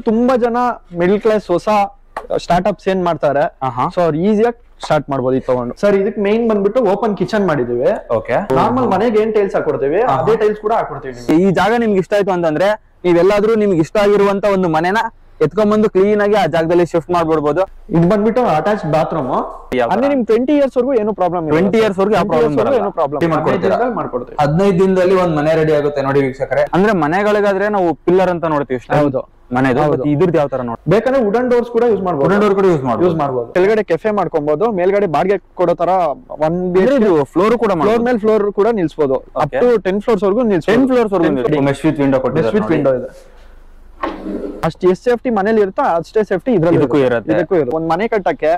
ತುಂಬಾ ಜನ middle class ಹೊಸ ಸ್ಟಾರ್ಟ್ಅಪ್ಸ್ ಏನ್ ಮಾಡ್ತಾರೆ, ಸೊ ಅವ್ರು ಈಸಿಯಾಗಿ ಸ್ಟಾರ್ಟ್ ಮಾಡ್ಬೋದು ಇದು ತಗೊಂಡು. ಸರ್ ಇದಕ್ಕೆ ಮೇನ್ ಬಂದ್ಬಿಟ್ಟು ಓಪನ್ ಕಿಚನ್ ಮಾಡಿದೀವಿ. ನಾರ್ಮಲ್ ಮನೆಗೆ ಏನ್ ಟೈಲ್ಸ್ ಹಾಕೊಡ್ತೀವಿ ಅದೇ ಟೈಲ್ಸ್ ಕೂಡ ಹಾಕೊಡ್ತೀವಿ. ಈ ಜಾಗ ನಿಮ್ಗೆ ಇಷ್ಟ ಆಯ್ತು ಅಂತಂದ್ರೆ ನೀವೆಲ್ಲಾದ್ರೂ ನಿಮ್ಗೆ ಇಷ್ಟ ಆಗಿರುವಂತ ಒಂದು ಮನೆನ ಎತ್ಕೊಂಡ್ಬಂದು ಕ್ಲೀನ್ ಆಗಿ ಆ ಜಾಗದಲ್ಲಿ ಶಿಫ್ಟ್ ಮಾಡ್ಬಿಡ್ಬೋದು. ಇದು ಬಂದ್ಬಿಟ್ಟು ಅಟ್ಯಾಚ್ ಬಾತ್ರೂಮ್. ಅಂದ್ರೆ ನಿಮ್ 20 years ವರ್ಗೂ ಏನು ಪ್ರಾಬ್ಲಮ್ 20 years ವರ್ಗೂ ಯಾವ ಪ್ರಾಬ್ಲಮ್ ಮಾಡ್ಕೊಡ್ತೀವಿ. 15 ದಿನದಲ್ಲಿ ಒಂದ್ ಮನೆ ರೆಡಿ ಆಗುತ್ತೆ ನೋಡಿ ವೀಕ್ಷಕರೇ. ಅಂದ್ರೆ ಮನೆಗಳಿಗಾದ್ರೆ ನಾವು ಪಿಲ್ಲರ್ ಅಂತ ನೋಡ್ತೀವಿ. ಹೌದು ಮನೆದು. ಇದ್ರದ್ದು ಯಾವ ತರ ನೋಡಿ ಬೇಕಂದ್ರೆ ವುಡನ್ ಡೋರ್ಸ್ ಕೂಡ ಯೂಸ್ ಮಾಡ್ಬೋದು. ವುಡನ್ ಡೋರ್ ಕೂಡ ಯೂಸ್ ಮಾಡ್ಬೋದು. ಕೆಳಗಡೆ ಕೆಫೆ ಮಾಡ್ಕೊಬಹುದು, ಮೇಲ್ಗಡೆ ಬಾಡಿಗೆ ಕೊಡೋ ತರ ಫ್ಲೋರ್ ಕೂಡ ಫ್ಲೋರ್ ಕೂಡ ನಿಲ್ಸಬಹುದು. ಅಪ್ ಟು 10 floors ವರ್ಗೂ 10 floors ವರ್ಗೂ ಮೆಶ್ ವಿತ್ ವಿಂಡೋ ಕೊಟ್ಟಿದ್ದಾರೆ. ಮೆಶ್ ವಿತ್ ವಿಂಡೋ ಇದೆ. ಅಷ್ಟು ಎಷ್ಟು ಸೇಫ್ಟಿ ಮನೇಲಿ ಇರುತ್ತಾ ಅಷ್ಟೇ ಸೇಫ್ಟಿ ಇದಕ್ಕೂ ಇರುತ್ತೆ. ಒಂದ್ ಮನೆ ಕಟ್ಟಕ್ಕೆ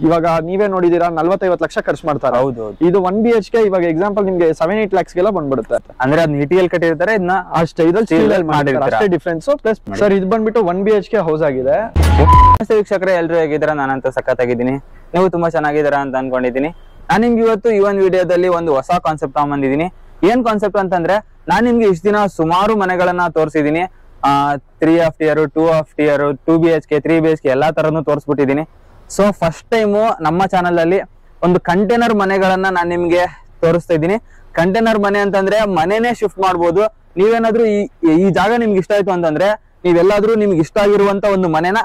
ಇವಾಗ ನೀವೇ ನೋಡಿದೀರಾ 40-50 ಲಕ್ಷ ಖರ್ಚು ಮಾಡ್ತಾರೆ. ಇದು 1 BHK ಇವಾಗ ಎಕ್ಸಾಂಪಲ್ ನಿಮ್ಗೆ 7-8 lakhs ಗೆಲ್ಲ ಬಂದ್ಬಿಡುತ್ತೆ. ಅಂದ್ರೆ ಅದನ್ನ ಇಟಿಎಲ್ ಕಟ್ಟಿರ್ತಾರೆ, ಇದನ್ನ ಅಷ್ಟೇ ಅಷ್ಟೇ ಡಿಫ್ರೆನ್ಸ್. ಪ್ಲಸ್ ಸರ್ ಇದು ಬಂದ್ಬಿಟ್ಟು 1 BHK ಹೌಸ್ ಆಗಿದೆ. ವೀಕ್ಷಕರೇ ಎಲ್ರು ಹೇಗಿದ್ದೀರಾ? ನಾನಂತೂ ಸಖತ್ತಾಗಿದ್ದೀನಿ, ನೀವು ತುಂಬಾ ಚೆನ್ನಾಗಿದ್ದೀರಾ ಅಂತ ಅನ್ಕೊಂಡಿದ್ದೀನಿ. ನಾನ್ ನಿಮ್ಗೆ ಇವತ್ತು ಈ ಒಂದು ವಿಡಿಯೋದಲ್ಲಿ ಒಂದು ಹೊಸ ಕಾನ್ಸೆಪ್ಟ್ ತಗೊಂಡ್ಬಂದಿದ್ದೀನಿ. ಏನ್ ಕಾನ್ಸೆಪ್ಟ್ ಅಂತಂದ್ರೆ, ನಾನ್ ನಿಮ್ಗೆ ಇಷ್ಟ ದಿನ ಸುಮಾರು ಮನೆಗಳನ್ನ ತೋರಿಸಿದೀನಿ. 3 tier 2 tier 2 BHK 3 BHK ಎಲ್ಲಾ ತರನು ತೋರಿಸ್ಬಿಟ್ಟಿದೀನಿ. ಸೊ ಫಸ್ಟ್ ಟೈಮು ನಮ್ಮ ಚಾನಲ್ ಅಲ್ಲಿ ಒಂದು ಕಂಟೈನರ್ ಮನೆಗಳನ್ನ ನಾನ್ ನಿಮ್ಗೆ ತೋರಿಸ್ತಾ ಇದ್ದೀನಿ. ಕಂಟೈನರ್ ಮನೆ ಅಂತಂದ್ರೆ ಮನೆನೇ ಶಿಫ್ಟ್ ಮಾಡ್ಬೋದು. ನೀವೇನಾದ್ರೂ ಈ ಜಾಗ ನಿಮ್ಗೆ ಇಷ್ಟ ಆಯ್ತು ಅಂತಂದ್ರೆ ನೀವೆಲ್ಲಾದ್ರೂ ನಿಮ್ಗೆ ಇಷ್ಟ ಆಗಿರುವಂತ ಒಂದು ಮನೆನ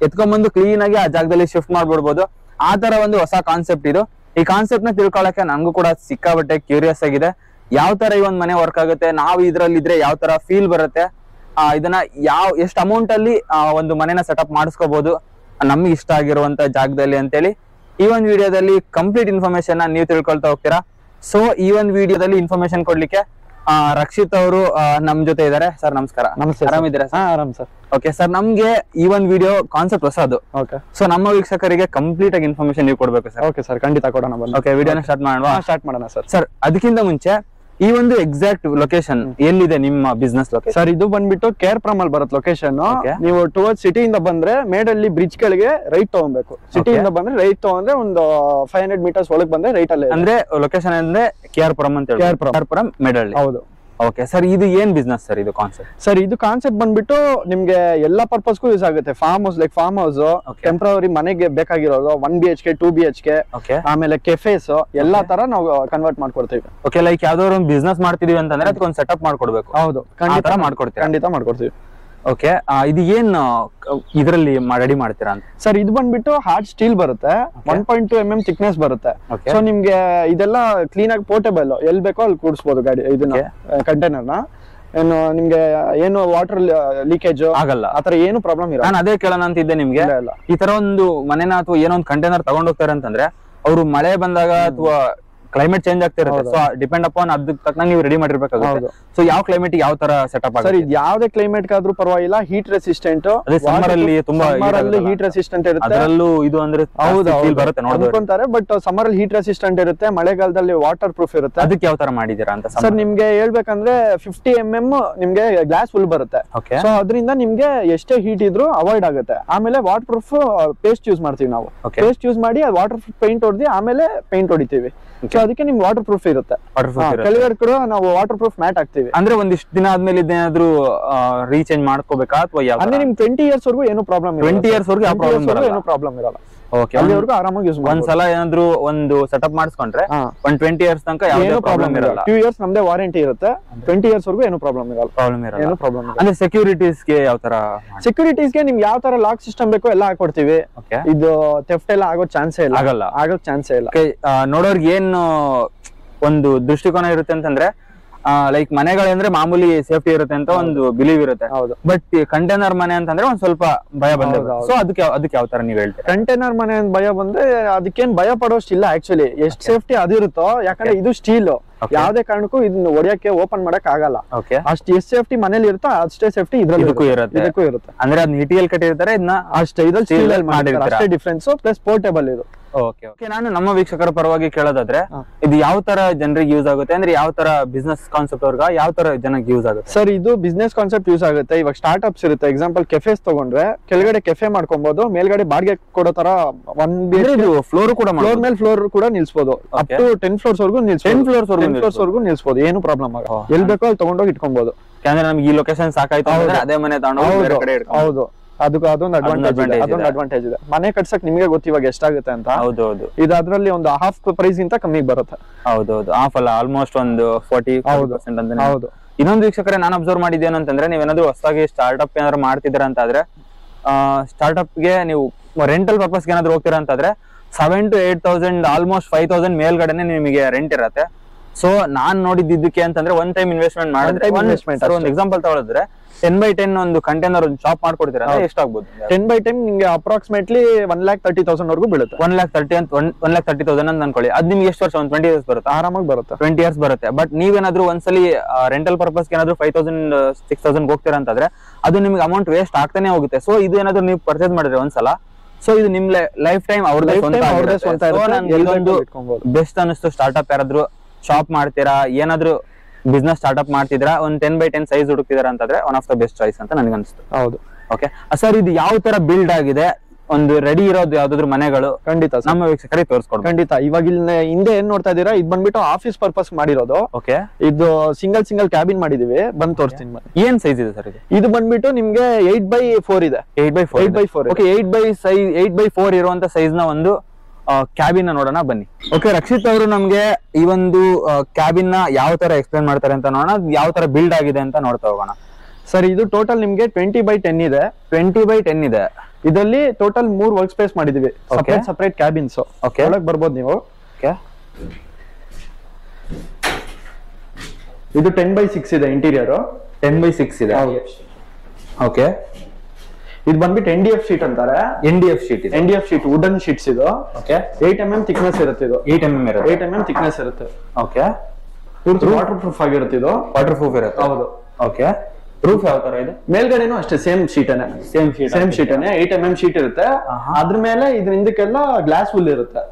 ಎತ್ಕೊಂಡ್ಬಂದು ಕ್ಲೀನ್ ಆಗಿ ಆ ಜಾಗದಲ್ಲಿ ಶಿಫ್ಟ್ ಮಾಡ್ಬಿಡ್ಬೋದು. ಆ ತರ ಒಂದು ಹೊಸ ಕಾನ್ಸೆಪ್ಟ್ ಇದು. ಈ ಕಾನ್ಸೆಪ್ಟ್ ನ ತಿಳ್ಕೊಳಕ್ಕೆ ನಂಗೂ ಕೂಡ ಸಿಕ್ಕಾಬಟ್ಟೆ ಕ್ಯೂರಿಯಸ್ ಆಗಿದೆ. ಯಾವ ತರ ಈ ಒಂದ್ ಮನೆ ವರ್ಕ್ ಆಗುತ್ತೆ, ನಾವು ಇದ್ರಲ್ಲಿ ಇದ್ರೆ ಯಾವ ತರ ಫೀಲ್ ಬರುತ್ತೆ, ಇದನ್ನ ಎಷ್ಟು ಅಮೌಂಟ್ ಅಲ್ಲಿ ಒಂದು ಮನೆನ ಸೆಟಪ್ ಮಾಡಿಸ್ಕೋಬಹುದು ನಮ್ಗೆ ಇಷ್ಟ ಆಗಿರುವಂತ ಜಾಗದಲ್ಲಿ ಅಂತೇಳಿ ಈ ಒಂದು ವಿಡಿಯೋದಲ್ಲಿ ಕಂಪ್ಲೀಟ್ ಇನ್ಫಾರ್ಮೇಶನ್ ನೀವು ತಿಳ್ಕೊಳ್ತಾ ಹೋಗ್ತೀರಾ. ಸೊ ಈ ಒಂದು ವಿಡಿಯೋದಲ್ಲಿ ಇನ್ಫಾರ್ಮೇಶನ್ ಕೊಡ್ಲಿಕ್ಕೆ ರಕ್ಷಿತ್ ಅವರು ನಮ್ ಜೊತೆ ಇದಾರೆ. ಸರ್ ನಮಸ್ಕಾರ. ನಮಸ್ತೆ. ಆರಾಮಿದ್ದೀರಾ? ಆರಾಮ್ ಸರ್. ಓಕೆ ಸರ್, ನಮ್ಗೆ ಈ ಒಂದು ವಿಡಿಯೋ ಕಾನ್ಸೆಪ್ಟ್ ಹೊಸದು. ಸೊ ನಮ್ಮ ವೀಕ್ಷಕರಿಗೆ ಕಂಪ್ಲೀಟ್ ಆಗಿ ಇನ್ಫಾರ್ಮೇಶನ್ ನೀವು ಕೊಡ್ಬೇಕು ಸರ್. ಓಕೆ ಸರ್, ಖಂಡಿತ ಕೊಡೋಣ. ಓಕೆ, ವಿಡಿಯೋನ ಸ್ಟಾರ್ಟ್ ಮಾಡೋಣ ಸರ್. ಸರ್ ಅದಕ್ಕಿಂತ ಮುಂಚೆ ಈ ಒಂದು ಎಕ್ಸಾಕ್ಟ್ ಲೊಕೇಶನ್ ಎಲ್ಲಿದೆ ನಿಮ್ಮ ಬಿಸ್ನೆಸ್ ಲೊಕೇಶನ್? ಸರ್ ಇದು ಬಂದ್ಬಿಟ್ಟು KRPuram ಅಲ್ಲಿ ಬರುತ್ತೆ ಲೊಕೇಶನ್. ನೀವು ಟುವರ್ಡ್ಸ್ ಸಿಟಿಯಿಂದ ಬಂದ್ರೆ ಮೇಡಲ್ಲಿ ಬ್ರಿಡ್ಜ್ ಕೆಳಗೆ ರೈಟ್ ತಗೊಬೇಕು. ಸಿಟಿಯಿಂದ ಬಂದ್ರೆ ರೈಟ್ ತಗೊಂಡ್ರೆ ಒಂದು 500 meters ಒಳಗೆ ಬಂದ್ರೆ ರೈಟ್ ಅಲ್ಲೇ. ಅಂದ್ರೆ ಲೊಕೇಶನ್ ಅಂದ್ರೆ KRPuram ಅಂತ ಹೇಳಿ. KRPuram ಮೇಡಲ್ಲಿ. ಹೌದು. ಓಕೆ ಸರ್, ಇದು ಏನ್ ಬಿಸ್ನೆಸ್ ಸರ್? ಇದು ಕಾನ್ಸೆಪ್ಟ್ ಸರ್, ಇದು ಕಾನ್ಸೆಪ್ಟ್ ಬಂದ್ಬಿಟ್ಟು ನಿಮ್ಗೆ ಎಲ್ಲಾ ಪರ್ಪಸ್ಗೂ ಯೂಸ್ ಆಗುತ್ತೆ. Farm house, like farm house, temporary ಮನೆಗೆ ಬೇಕಾಗಿರೋದು 1 BHK 2 BHK, ಆಮೇಲೆ ಕೆಫೇಸ್ ಎಲ್ಲಾ ತರ ನಾವು ಕನ್ವರ್ಟ್ ಮಾಡ್ಕೊಡ್ತೀವಿ. ಓಕೆ, ಲೈಕ್ ಯಾವ್ದಾದ್ರು ಒಂದು ಬಿಸ್ನೆಸ್ ಮಾಡ್ತಿದೀವಿ ಅಂತಂದ್ರೆ ಅದಕ್ಕೊಂದು ಸೆಟಪ್ ಮಾಡ್ಕೊಡ್ಬೇಕು. ಹೌದು, ಖಂಡಿತ ಮಾಡ್ಕೊಡ್ತೀವಿ. ಓಕೆ, ಇದು ಏನ್ ಇದರಲ್ಲಿ ರೆಡಿ ಮಾಡ್ತೀರಾ ಅಂತ? ಸರ್ ಇದು ಬಂದ್ಬಿಟ್ಟು ಹಾರ್ಡ್ ಸ್ಟೀಲ್ ಬರುತ್ತೆ, 1.2 mm thickness ಬರುತ್ತೆ. ಸೊ ನಿಮ್ಗೆ ಇದೆಲ್ಲ ಕ್ಲೀನ್ ಆಗಿ ಪೋರ್ಟೇಬಲ್, ಎಲ್ಲಿ ಬೇಕೋ ಅಲ್ಲಿ ಕೂಡಿಸಬಹುದು ಗಾಡಿ ಇದನ್ನ ಕಂಟೈನರ್ ನ. ಏನು ನಿಮ್ಗೆ ಏನು ವಾಟರ್ ಲೀಕೇಜ್ ಆಗಲ್ಲ, ಆತರ ಏನು ಪ್ರಾಬ್ಲಮ್ ಇರಲ್ಲ. ನಾನು ಅದೇ ಕೇಳೋಣ ಅಂತ ಇದ್ದೆ ನಿಮ್ಗೆ. ಈ ತರ ಒಂದು ಮನೆನ ಅಥವಾ ಏನೋ ಒಂದು ಕಂಟೈನರ್ ತಗೊಂಡ್ ಹೋಗ್ತಾರೆ ಅಂತಂದ್ರೆ ಅವರು ಮಳೆ ಬಂದಾಗ ಅಥವಾ ಕ್ಲೈಮೇಟ್ ಚೇಂಜ್ ಆಗ್ತಿರುತ್ತೆ. ಸೊ ಡಿಪೆಂಡ್ ಅಪಾನ್ ಅದಕ್ಕೆ ತಕ್ಕ ನೀವು ರೆಡಿ ಮಾಡಿರ್ಬೇಕಾಗುತ್ತೆ. ಸೊ ಯಾವ ಕ್ಲೈಮೇಟ್ ಯಾವ ತರ ಸೆಟಪ್ ಆಗುತ್ತೆ? ಸರ್ ಇದು ಯಾವ್ದೇ ಕ್ಲೈಮೇಟ್ ಆದ್ರೂ ಪರವಾಗಿಲ್ಲ, ಹೀಟ್ ರೆಸಿಸ್ಟೆಂಟ್. ಸಮ್ಮರ್ ಅಲ್ಲಿ ತುಂಬಾ ಹೀಟ್ ರೆಸಿಸ್ಟೆಂಟ್ ಇರುತ್ತೆ. ಅದರಲ್ಲೂ ಇದು ಅಂದ್ರೆ ಬರುತ್ತೆ ನೋಡ್ಕೊಂತಾರೆ, ಬಟ್ ಸಮ್ಮರ್ ಅಲ್ಲಿ ಹೀಟ್ ರೆಸಿಸ್ಟೆಂಟ್ ಇರುತ್ತೆ, ಮಳೆಗಾಲದಲ್ಲಿ ವಾಟರ್ ಪ್ರೂಫ್ ಇರುತ್ತೆ. ಅದಕ್ಕೆ ಯಾವ ತರ ಮಾಡಿದೀರಾ ಅಂತ? ಸರ್ ನಿಮ್ಗೆ ಹೇಳ್ಬೇಕಂದ್ರೆ 50 mm ನಿಮ್ಗೆ ಗ್ಲಾಸ್ ಫುಲ್ ಬರುತ್ತೆ. ಸೊ ಅದರಿಂದ ನಿಮ್ಗೆ ಎಷ್ಟೇ ಹೀಟ್ ಇದ್ರೂ ಅವಾಯ್ಡ್ ಆಗುತ್ತೆ. ಆಮೇಲೆ ವಾಟರ್ ಪ್ರೂಫ್ ಪೇಸ್ಟ್ ಯೂಸ್ ಮಾಡ್ತೀವಿ ನಾವು. ಪೇಸ್ಟ್ ಯೂಸ್ ಮಾಡಿ ವಾಟರ್ ಪ್ರೂಫ್ ಪೇಂಟ್ ಹೊಡೆದಿ ಆಮೇಲೆ ಪೇಂಟ್ ಹೊಡಿತೀವಿ. ಸೊ ಅದಕ್ಕೆ ನಿಮ್ಗೆ ವಾಟರ್ ಪ್ರೂಫ್ ಇರುತ್ತೆ. ಕೆಳಗಡೆ ಕೂಡ ನಾವು ವಾಟರ್ ಪ್ರೂಫ್ ಮ್ಯಾಟ್ ಹಾಕ್ತಿವಿ. ಅಂದ್ರೆ ಒಂದಿಷ್ಟು ದಿನ ಆದ್ಮೇಲೆ ಇದೇನಾದ್ರೂ ರೀಚೇಂಜ್ ಮಾಡ್ಕೋಬೇಕಾ ಅಥವಾ ಅಂದ್ರೆ ನಿಮ್ಗೆ 20 years ವರ್ಗೂ ಏನು ಪ್ರಾಬ್ಲಮ್ ಇಲ್ಲ. 20 years ವರ್ಗೂ ಏನು ಪ್ರಾಬ್ಲಮ್ ಇರಲ್ಲ. ಓಕೆ, ಅಲ್ಲಿವರೆಗೂ ಆರಾಮಾಗಿ ಯೂಸ್ ಮಾಡಿ. ಒಂದ್ಸಲ ಏನಾದ್ರು ಒಂದು ಸೆಟಪ್ ಮಾಡಿಸ್ಕೊಂಡ್ರೆ 20 years ತನಕ ಯಾವುದೇ ಪ್ರಾಬ್ಲಮ್ ಇರಲ್ಲ. 2 years ನಮ್ದೇ ವಾರಂಟಿ ಇರುತ್ತೆ. 20 years ವರ್ಗೂ ಏನು ಪ್ರಾಬ್ಲಮ್ ಇರಲ್ಲ. ಏನು ಪ್ರಾಬ್ಲಮ್ ಇಲ್ಲ. ಅಂದ್ರೆ ಸೆಕ್ಯೂರಿಟೀಸ್ ಗೆ ಯಾವ ತರ? ಸೆಕ್ಯೂರಿಟೀಸ್ ಗೆ ನಿಮ್ಗೆ ಯಾವ ತರ ಲಾಕ್ ಸಿಸ್ಟಮ್ ಬೇಕೋ ಎಲ್ಲ ಹಾಕೊಡ್ತೀವಿ. ಇದು ಥೆಫ್ಟ್ ಎಲ್ಲ ಆಗೋ ಚಾನ್ಸೇ ಇಲ್ಲ. ಆಗೋಕ್ ಚಾನ್ಸೇ ಇಲ್ಲ. ನೋಡೋರ್ಗೆ ಏನು ಒಂದು ದೃಷ್ಟಿಕೋನ ಇರುತ್ತೆ ಅಂತಂದ್ರೆ, ಲೈಕ್ ಮನೆಗಳಂದ್ರೆ ಮಾಮೂಲಿ ಸೇಫ್ಟಿ ಇರುತ್ತೆ ಅಂತ ಒಂದು ಬಿಲೀವ್ ಇರುತ್ತೆ. ಬಟ್ ಕಂಟೈನರ್ ಮನೆ ಅಂತಂದ್ರೆ ಒಂದ್ ಸ್ವಲ್ಪ ಭಯ ಬಂದಿದೆ. ಸೊ ಅದಕ್ಕೆ ಯಾವ ತರ ನೀವ್ ಹೇಳ್ತೀರಾ? ಕಂಟೈನರ್ ಮನೆ ಅಂತ ಭಯ ಬಂದ್ರೆ ಅದಕ್ಕೇನ್ ಭಯ ಪಡೋಷ್ಟಿಲ್ಲ. ಆಕ್ಚುಲಿ ಎಷ್ಟು ಸೇಫ್ಟಿ ಅದಿರುತ್ತೋ, ಯಾಕಂದ್ರೆ ಇದು ಸ್ಟೀಲ್, ಯಾವ್ದೇ ಕಾರಣಕ್ಕೂ ಇದನ್ನ ಹೊಡಿಯಕ್ಕೆ ಓಪನ್ ಮಾಡಕ್ ಆಗಲ್ಲ. ಅಷ್ಟು ಎಷ್ಟು ಸೇಫ್ಟಿ ಮನೇಲಿ ಇರುತ್ತೋ ಅಷ್ಟೇ ಸೇಫ್ಟಿ ಇದಕ್ಕೂ ಇರುತ್ತೆ. ಅಂದ್ರೆ ಅದನ್ನ ಇಟಿಎಲ್ ಕಟ್ಟಿರ್ತಾರೆ, ಇದನ್ನ ಅಷ್ಟೇ ಇದ್ರಲ್ಲಿ ಮಾಡಿರ್ತಾರೆ, ಅಷ್ಟೇ ಡಿಫ್ರೆನ್ಸ್. ಪ್ಲಸ್ ಪೋರ್ಟೇಬಲ್ ಇದು. ಓಕೆ, ನಾನು ನಮ್ಮ ವೀಕ್ಷಕರ ಪರವಾಗಿ ಕೇಳೋದಾದ್ರೆ ಇದು ಯಾವ ತರ ಜನರಿಗೆ ಯೂಸ್ ಆಗುತ್ತೆ? ಅಂದ್ರೆ ಯಾವ ತರ ಬಿಸ್ನೆಸ್ ಕಾನ್ಸೆಪ್ಟ್ ಅವ್ರಿಗೆ ಯಾವ ತರ ಜನಕ್ಕೆ ಯೂಸ್ ಆಗುತ್ತೆ? ಸರ್ ಇದು ಬಿಸ್ನೆಸ್ ಕಾನ್ಸೆಪ್ಟ್ ಯೂಸ್ ಆಗುತ್ತೆ. ಇವಾಗ ಸ್ಟಾರ್ಟ್ಅಪ್ಸ್ ಇರುತ್ತೆ. ಎಕ್ಸಾಂಪಲ್ ಕೆಫೇಸ್ ತಗೊಂಡ್ರೆ ಕೆಳಗಡೆ ಕೆಫೆ ಮಾಡ್ಕೊಬಹುದು, ಮೇಲ್ಗಡೆ ಬಾಡಿಗೆ ಕೊಡೋ ತರ 1 BHK ಫ್ಲೋರ್ ಕೂಡ ಫ್ಲೋರ್ ಕೂಡ ನಿಲ್ಸಬಹುದು. ಅಪ್ ಟು 10 floors ವರ್ಗೂ 10 floors ವರ್ಗೂ ನಿಲ್ಸಬಹುದು. ಏನು ಪ್ರಾಬ್ಲಮ್ ಆಗಲ್ಲ. ಎಲ್ಲಿ ಬೇಕೋ ಅಲ್ಲಿ ತಗೊಂಡೋಗಿ ಇಟ್ಕೊಬಹುದು. ಯಾಕಂದ್ರೆ ನಮ್ಗೆ ಈ ಲೊಕೇಶನ್ ಸಾಕಾಯ್ತು ಅಂದ್ರೆ ಅದೇ ಮನೆ ತಗೊಂಡು ಬೇರೆ ಕಡೆ ಹೌದು. ಅದೊಂದು ಅಡ್ವಾಂಟೇಜ್ ಇದೆ. ಮನೆ ಕಟ್ಸಕ್ ನಿಮ್ಗೆ ಗೊತ್ತು ಇವಾಗ ಎಷ್ಟಾಗುತ್ತೆ ಅಂತ. ಹೌದೌದು. ಇದು ಅದ್ರಲ್ಲಿ ಒಂದು ಹಾಫ್ ಪ್ರೈಸ್ ಗಿಂತ ಕಮ್ಮಿ ಬರುತ್ತೆ. ಹೌದೌದು, ಹಾಫ್ ಅಲ್ಲ, ಆಲ್ಮೋಸ್ಟ್ ಒಂದು 40% ಅಂತ. ಹೌದು. ಇನ್ನೊಂದು ವೀಕ್ಷಕರೇ, ನಾನು ಅಬ್ಸರ್ವ್ ಮಾಡಿದ್ದೇನು ಅಂತಂದ್ರೆ, ನೀವೇನಾದ್ರು ಹೊಸದಾಗಿ ಸ್ಟಾರ್ಟ್ಅಪ್ ಏನಾದ್ರು ಮಾಡ್ತಿದ್ದೀರಾ ಅಂತಾದ್ರೆ, ಸ್ಟಾರ್ಟ್ಅಪ್ ಗೆ ನೀವು ರೆಂಟಲ್ ಪರ್ಪಸ್ ಏನಾದ್ರು ಹೋಗ್ತೀರಾ ಅಂತಾದ್ರೆ 7,000 to 8,000 ಆಲ್ಮೋಸ್ಟ್ 5,000 ಮೇಲ್ಗಡೆನೆ ನಿಮಗೆ ರೆಂಟ್ ಇರತ್ತೆ. ಸೊ ನಾನ್ ನೋಡಿದ್ದಕ್ಕೆ ಅಂತಂದ್ರೆ ಒನ್ ಟೈಮ್ ಇನ್ವೆಸ್ಟ್ಮೆಂಟ್ ಮಾಡಿದ್ರೆ, ಒಂದು ಎಕ್ಸಾಂಪಲ್ ತಗೊಳಿದ್ರೆ 10x10 ಒಂದು ಕಂಟೈನರ್ ಒಂದು ಶಾಪ್ ಮಾಡ್ಕೊಡ್ತೀರಾ ಅಂದ್ರೆ ಎಷ್ಟಾಗ್ಬೋದು? 10x10 ನಿಮ್ಗೆ ಅಪ್ರಾಕ್ಸಿಮೇಟ್ಲಿ 1,30,000 ವರೆಗೂ ಬೀಳುತ್ತೆ. 1,30,000 ಅಂತ ಅನ್ಕೊಳ್ಳಿ. ಅದ್ ನಿಮ್ಗೆ ಎಷ್ಟು ವರ್ಷ? ಒಂದು 20 years ಬರುತ್ತೆ. ಆರಾಮಾಗಿ ಬರುತ್ತೆ. 20 years ಬರುತ್ತೆ. ಬಟ್ ನೀವೇನಾದ್ರೂ ಒಂದ್ಸಲಿ ರೆಂಟಲ್ ಪರ್ಪಸ್ ಏನಾದ್ರು 5,000 6,000 ಹೋಗ್ತೀರಾ ಅಂತಂದ್ರೆ ಅದು ನಿಮ್ಗೆ ಅಮೌಂಟ್ ವೇಸ್ಟ್ ಆಗ್ತಾನೆ ಹೋಗುತ್ತೆ. ಸೊ ಇದು ಏನಾದ್ರು ನೀವು ಪರ್ಚೇಸ್ ಮಾಡಿದ್ರೆ ಒಂದ್ಸಲ, ಸೊ ಇದು ನಿಮ್ ಲೈಫ್ ಟೈಮ್ ಅವ್ರದೇ ಬೆಸ್ಟ್ ಅನಿಸ್ತು. ಸ್ಟಾರ್ಟ್ಅಪ್ ಯಾರಾದ್ರು ಶಾಪ್ ಮಾಡ್ತೀರಾ, ಏನಾದ್ರು ಬಿಸ್ನೆಸ್ ಸ್ಟಾರ್ಟ್ಅಪ್ ಮಾಡ್ತಿದ್ರಾ, ಒಂದು 10x10 ಸೈಜ್ ಹುಡುಕ್ತಿದಾರ ಅಂತಂದ್ರೆ one of the best choice ಅಂತ ನನಗೆ ಅನಿಸ್ತು. ಹೌದು. ಓಕೆ ಸರ್, ಇದು ಯಾವ ತರ ಬಿಲ್ಡ್ ಆಗಿದೆ, ಒಂದು ರೆಡಿ ಇರೋದು ಯಾವ್ದಾದ್ರು ಮನೆಗಳು ಖಂಡಿತ ನಮ್ಮ ವೀಕ್ಷಕರಿಗೆ ತೋರಿಸ್ಕೊಡ್ತೀವಿ. ಖಂಡಿತ. ಇವಾಗ ಇಲ್ಲಿ ಹಿಂದೆ ಏನ್ ನೋಡ್ತಾ ಇದೀರಾ, ಇದು ಬಂದ್ಬಿಟ್ಟು ಆಫೀಸ್ ಪರ್ಪಸ್ ಮಾಡಿರೋದು. ಓಕೆ. ಇದು ಸಿಂಗಲ್ ಕ್ಯಾಬಿನ್ ಮಾಡಿದೀವಿ. ಬಂದ್ ತೋರಿಸ್ತೀನಿ. ಏನ್ ಸೈಜ್ ಇದೆ ಸರ್ ಇದು ಬಂದ್ಬಿಟ್ಟು ನಿಮ್ಗೆ 8x4 ಇದೆ. 8x4. ಓಕೆ, 8x4 ಇರುವಂತ ಸೈಜ್ ನ ಒಂದು ಕ್ಯಾಬಿನ್ ನೋಡೋಣ ಬನ್ನಿ. ಓಕೆ, ರಕ್ಷಿತ್ ಅವರು ನಮ್ಗೆ ಈ ಒಂದು ಕ್ಯಾಬಿನ್ ನ ಯಾವ ತರ ಎಕ್ಸ್ಪ್ಲೇನ್ ಮಾಡ್ತಾರೆ ಅಂತ ನೋಡೋಣ, ಯಾವ ತರ ಬಿಲ್ಡ್ ಆಗಿದೆ ಅಂತ ನೋಡ್ತಾ ಹೋಗೋಣ. ಸರ್, ಇದು ಟೋಟಲ್ ನಿಮ್ಗೆ 20x10 ಇದೆ. 20x10 ಇದೆ. ಇದರಲ್ಲಿ ಟೋಟಲ್ 3 ವರ್ಕ್ ಸ್ಪೇಸ್ ಮಾಡಿದೀವಿ. Separate cabins. ಓಕೆ, ಒಳಗೆ ಬರ್ಬೋದು ನೀವು. ಓಕೆ, ಇದು 10x6 ಇದೆ. ಇಂಟೀರಿಯರ್ 10x6 ಇದೆ. ಓಕೆ, ಇದು ಬಂದ್ಬಿಟ್ಟು NDF ಶೀಟ್ ಅಂತಾರೆ. NDF ಶೀಟ್ ವುಡನ್ ಶೀಟ್ಸ್ ಇದು. ಓಕೆ, 8mm ಥಿಕ್ನೆಸ್ ಇರುತ್ತೆ. ಇದು 8mm ಥಿಕ್ನೆಸ್ ಇರುತ್ತೆ. ಓಕೆ, ಪೂರ್ತಿ ವಾಟರ್ ಪ್ರೂಫ್ ಆಗಿರುತ್ತೆ. ಇದು ವಾಟರ್ ಪ್ರೂಫ್ ಇರುತ್ತೆ. ಹೌದು. ಓಕೆ, ಪ್ರೂಫ್ ಯಾವ ತರ ಇದೆ? ಮೇಲ್ಗಡೆನೂ ಅಷ್ಟೇ ಸೇಮ್ ಶೀಟ್ 8mm ಶೀಟ್ ಇರುತ್ತೆ. ಅದ್ರ ಮೇಲೆ ಇದ್ರ ಹಿಂದಕ್ಕೆಲ್ಲ ಗ್ಲಾಸ್ ಹುಲ್ ಇರುತ್ತೆ.